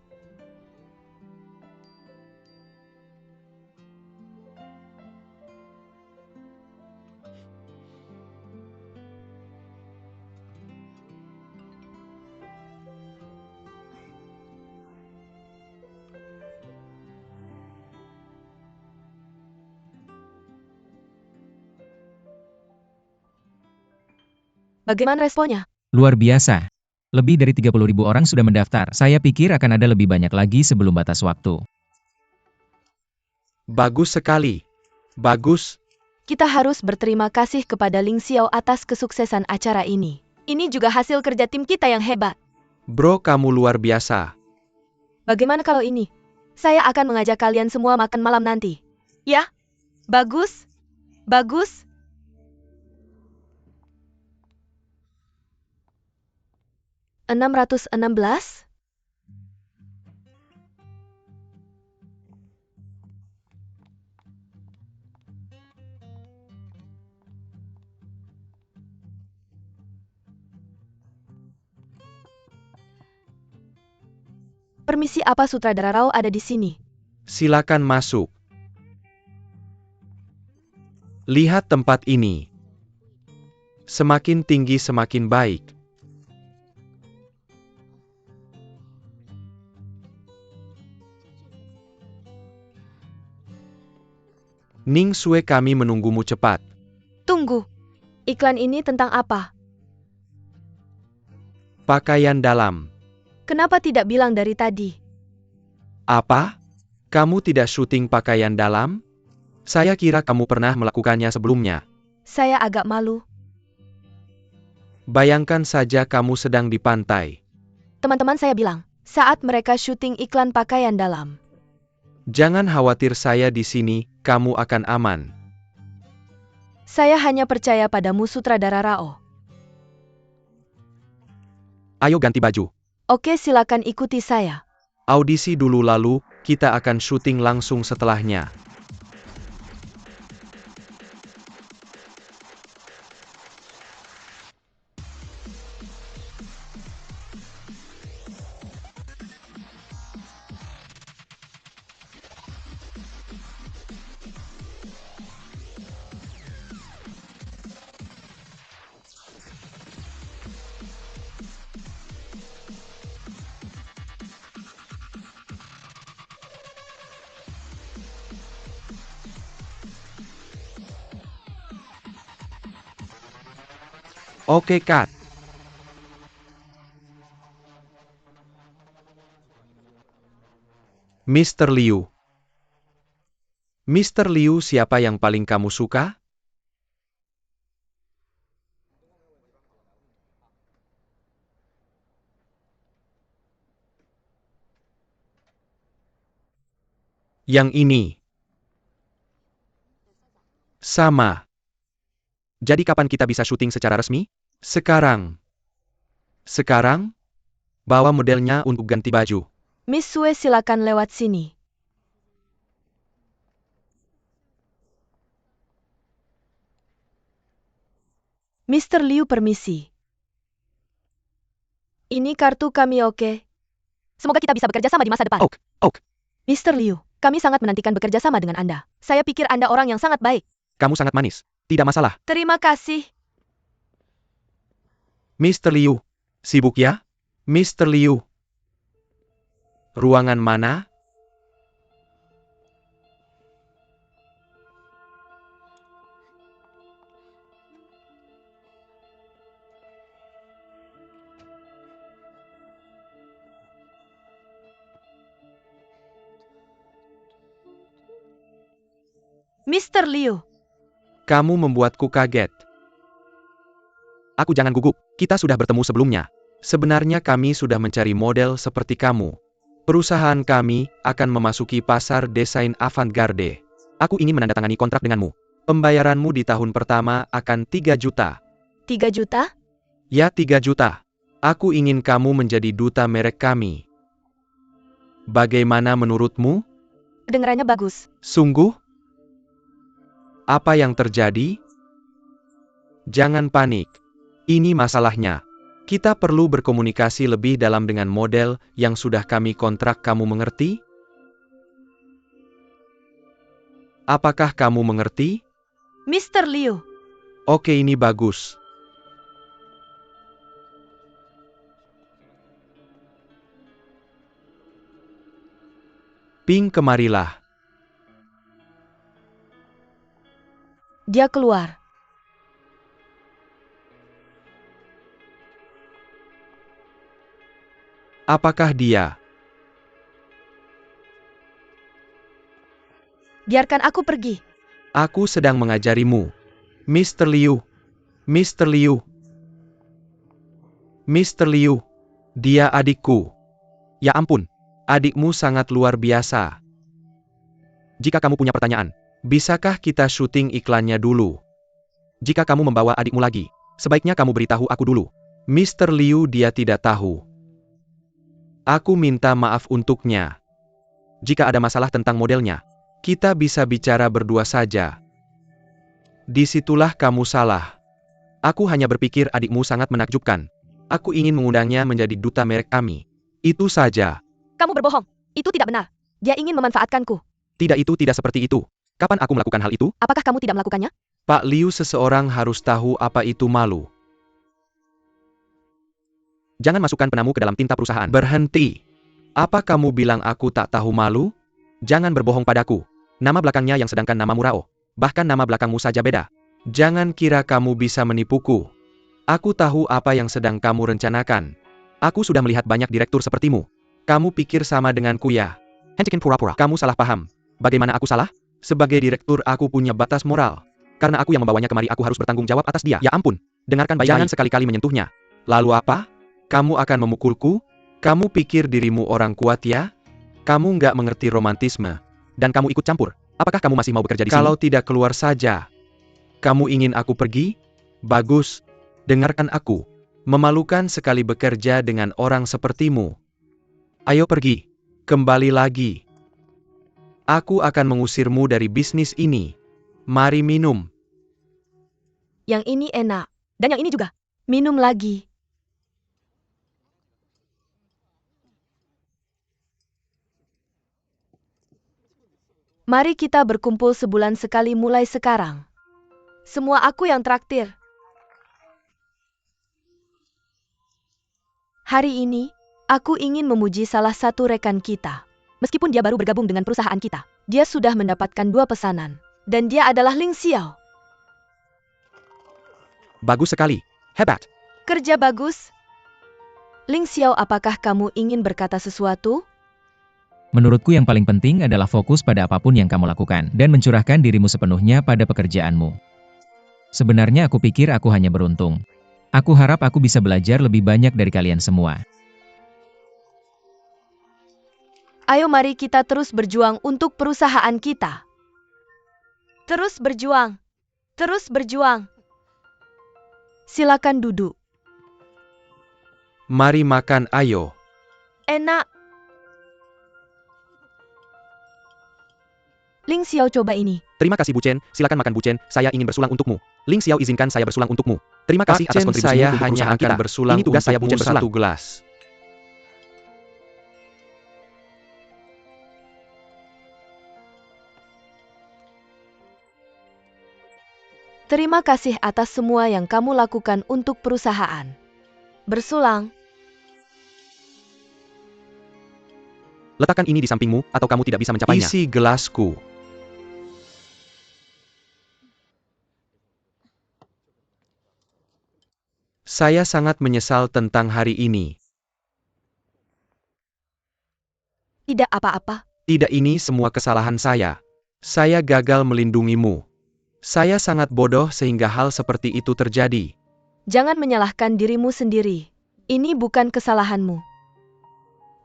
[SPEAKER 4] Bagaimana responnya?
[SPEAKER 1] Luar biasa. Lebih dari 30.000 orang sudah mendaftar. Saya pikir akan ada lebih banyak lagi sebelum batas waktu.
[SPEAKER 3] Bagus sekali. Bagus.
[SPEAKER 4] Kita harus berterima kasih kepada Ling Xiao atas kesuksesan acara ini. Ini juga hasil kerja tim kita yang hebat.
[SPEAKER 3] Bro, kamu luar biasa.
[SPEAKER 4] Bagaimana kalau ini? Saya akan mengajak kalian semua makan malam nanti. Ya? Bagus? Bagus? (616) Permisi, apa sutradara Rao ada di sini?
[SPEAKER 3] Silakan masuk. Lihat tempat ini. Semakin tinggi semakin baik. Ning Sue, kami menunggumu cepat.
[SPEAKER 4] Tunggu. Iklan ini tentang apa?
[SPEAKER 3] Pakaian dalam.
[SPEAKER 4] Kenapa tidak bilang dari tadi?
[SPEAKER 3] Apa? Kamu tidak syuting pakaian dalam? Saya kira kamu pernah melakukannya sebelumnya.
[SPEAKER 4] Saya agak malu.
[SPEAKER 3] Bayangkan saja kamu sedang di pantai.
[SPEAKER 4] Teman-teman saya bilang, saat mereka syuting iklan pakaian dalam.
[SPEAKER 3] Jangan khawatir, saya di sini, kamu akan aman.
[SPEAKER 4] Saya hanya percaya padamu sutradara Rao.
[SPEAKER 3] Ayo ganti baju.
[SPEAKER 4] Oke, silakan ikuti saya.
[SPEAKER 3] Audisi dulu lalu, kita akan syuting langsung setelahnya. Oke, Kat. Mr. Liu. Mr. Liu, siapa yang paling kamu suka? Yang ini. Sama. Jadi kapan kita bisa syuting secara resmi? Sekarang. Sekarang? Bawa modelnya untuk ganti baju.
[SPEAKER 4] Miss Sue, silakan lewat sini. Mr. Liu, permisi. Ini kartu kami, oke? Semoga kita bisa bekerja sama di masa depan.
[SPEAKER 3] Ok.
[SPEAKER 4] Mr. Liu, kami sangat menantikan bekerja sama dengan Anda. Saya pikir Anda orang yang sangat baik.
[SPEAKER 3] Kamu sangat manis. Tidak masalah.
[SPEAKER 4] Terima kasih.
[SPEAKER 3] Mr. Liu. Sibuk ya? Mr. Liu. Ruangan mana?
[SPEAKER 4] Mr. Liu.
[SPEAKER 3] Kamu membuatku kaget. Aku jangan gugup, kita sudah bertemu sebelumnya. Sebenarnya kami sudah mencari model seperti kamu. Perusahaan kami akan memasuki pasar desain avant-garde. Aku ingin menandatangani kontrak denganmu. Pembayaranmu di tahun pertama akan 3 juta.
[SPEAKER 4] 3 juta?
[SPEAKER 3] Ya, 3 juta. Aku ingin kamu menjadi duta merek kami. Bagaimana menurutmu?
[SPEAKER 4] Kedengarannya bagus.
[SPEAKER 3] Sungguh? Apa yang terjadi? Jangan panik. Ini masalahnya. Kita perlu berkomunikasi lebih dalam dengan model yang sudah kami kontrak, kamu mengerti? Apakah kamu mengerti?
[SPEAKER 4] Mr. Liu.
[SPEAKER 3] Oke, ini bagus. Ping, kemarilah.
[SPEAKER 4] Dia keluar.
[SPEAKER 3] Apakah dia?
[SPEAKER 4] Biarkan aku pergi.
[SPEAKER 3] Aku sedang mengajarimu. Mr. Liu. Mr. Liu. Mr. Liu. Dia adikku. Ya ampun, adikmu sangat luar biasa. Jika kamu punya pertanyaan, bisakah kita syuting iklannya dulu? Jika kamu membawa adikmu lagi, sebaiknya kamu beritahu aku dulu. Mr. Liu, dia tidak tahu. Aku minta maaf untuknya. Jika ada masalah tentang modelnya, kita bisa bicara berdua saja. Disitulah kamu salah. Aku hanya berpikir adikmu sangat menakjubkan. Aku ingin mengundangnya menjadi duta merek kami. Itu saja.
[SPEAKER 4] Kamu berbohong. Itu tidak benar. Dia ingin memanfaatkanku.
[SPEAKER 3] Tidak, itu tidak seperti itu. Kapan aku melakukan hal itu?
[SPEAKER 4] Apakah kamu tidak melakukannya?
[SPEAKER 3] Pak Liu, seseorang harus tahu apa itu malu. Jangan masukkan penamu ke dalam tinta perusahaan. Berhenti. Apa kamu bilang aku tak tahu malu? Jangan berbohong padaku. Nama belakangnya yang sedangkan namamu Rao. Bahkan nama belakangmu saja beda. Jangan kira kamu bisa menipuku. Aku tahu apa yang sedang kamu rencanakan. Aku sudah melihat banyak direktur sepertimu. Kamu pikir sama denganku ya? Hencekin pura-pura. Kamu salah paham. Bagaimana aku salah? Sebagai direktur aku punya batas moral. Karena aku yang membawanya kemari, aku harus bertanggung jawab atas dia. Ya ampun. Dengarkan baik-baik. Jangan sekali-kali menyentuhnya. Lalu apa? Kamu akan memukulku? Kamu pikir dirimu orang kuat ya? Kamu nggak mengerti romantisme. Dan kamu ikut campur. Apakah kamu masih mau bekerja di sini? Kalau tidak, keluar saja. Kamu ingin aku pergi? Bagus. Dengarkan aku. Memalukan sekali bekerja dengan orang sepertimu. Ayo pergi. Kembali lagi. Aku akan mengusirmu dari bisnis ini. Mari minum.
[SPEAKER 4] Yang ini enak. Dan yang ini juga. Minum lagi. Mari kita berkumpul sebulan sekali mulai sekarang. Semua aku yang traktir. Hari ini, aku ingin memuji salah satu rekan kita. Meskipun dia baru bergabung dengan perusahaan kita, dia sudah mendapatkan 2 pesanan. Dan dia adalah Ling Xiao.
[SPEAKER 3] Bagus sekali. Hebat.
[SPEAKER 4] Kerja bagus. Ling Xiao, apakah kamu ingin berkata sesuatu?
[SPEAKER 1] Menurutku yang paling penting adalah fokus pada apapun yang kamu lakukan dan mencurahkan dirimu sepenuhnya pada pekerjaanmu. Sebenarnya aku pikir aku hanya beruntung. Aku harap aku bisa belajar lebih banyak dari kalian semua.
[SPEAKER 4] Ayo mari kita terus berjuang untuk perusahaan kita. Terus berjuang. Terus berjuang. Silakan duduk.
[SPEAKER 3] Mari makan, ayo.
[SPEAKER 4] Enak. Ling Xiao, coba ini.
[SPEAKER 3] Terima kasih Bu Chen, silakan makan Bu Chen, saya ingin bersulang untukmu. Ling Xiao, izinkan saya bersulang untukmu. Terima kasih atas kontribusimu saya untuk
[SPEAKER 2] hanya
[SPEAKER 3] perusahaan
[SPEAKER 2] akan
[SPEAKER 3] kita.
[SPEAKER 2] bersulang
[SPEAKER 3] Ini tugas saya Bu Chen
[SPEAKER 2] untukmu
[SPEAKER 3] bersulang.
[SPEAKER 2] 1 gelas.
[SPEAKER 4] Terima kasih atas semua yang kamu lakukan untuk perusahaan. Bersulang.
[SPEAKER 3] Letakkan ini di sampingmu, atau kamu tidak bisa mencapainya. Isi gelasku. Saya sangat menyesal tentang hari ini.
[SPEAKER 4] Tidak apa-apa.
[SPEAKER 3] Tidak, ini semua kesalahan saya. Saya gagal melindungimu. Saya sangat bodoh sehingga hal seperti itu terjadi.
[SPEAKER 4] Jangan menyalahkan dirimu sendiri. Ini bukan kesalahanmu.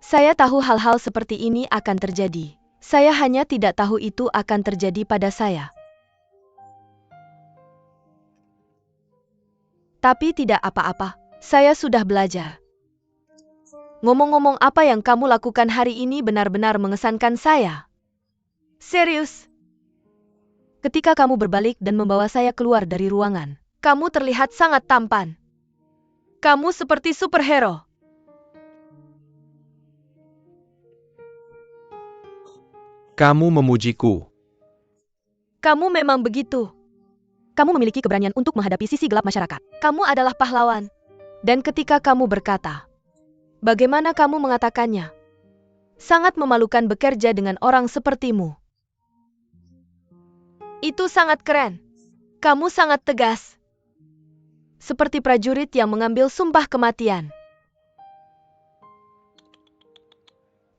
[SPEAKER 4] Saya tahu hal-hal seperti ini akan terjadi. Saya hanya tidak tahu itu akan terjadi pada saya. Tapi tidak apa-apa, saya sudah belajar. Ngomong-ngomong, apa yang kamu lakukan hari ini benar-benar mengesankan saya. Serius. Ketika kamu berbalik dan membawa saya keluar dari ruangan, kamu terlihat sangat tampan. Kamu seperti superhero.
[SPEAKER 3] Kamu memujiku.
[SPEAKER 4] Kamu memang begitu. Kamu memiliki keberanian untuk menghadapi sisi gelap masyarakat. Kamu adalah pahlawan. Dan ketika kamu berkata, bagaimana kamu mengatakannya? Sangat memalukan bekerja dengan orang sepertimu. Itu sangat keren. Kamu sangat tegas. Seperti prajurit yang mengambil sumpah kematian.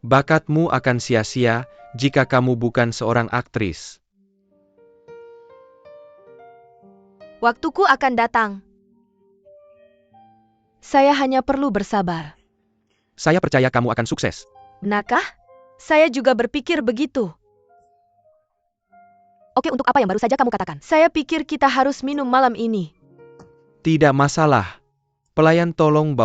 [SPEAKER 3] Bakatmu akan sia-sia jika kamu bukan seorang aktris.
[SPEAKER 4] Waktuku akan datang. Saya hanya perlu bersabar.
[SPEAKER 3] Saya percaya kamu akan sukses.
[SPEAKER 4] Benarkah? Saya juga berpikir begitu. Oke, untuk apa yang baru saja kamu katakan? Saya pikir kita harus minum malam ini.
[SPEAKER 3] Tidak masalah. Pelayan tolong bawa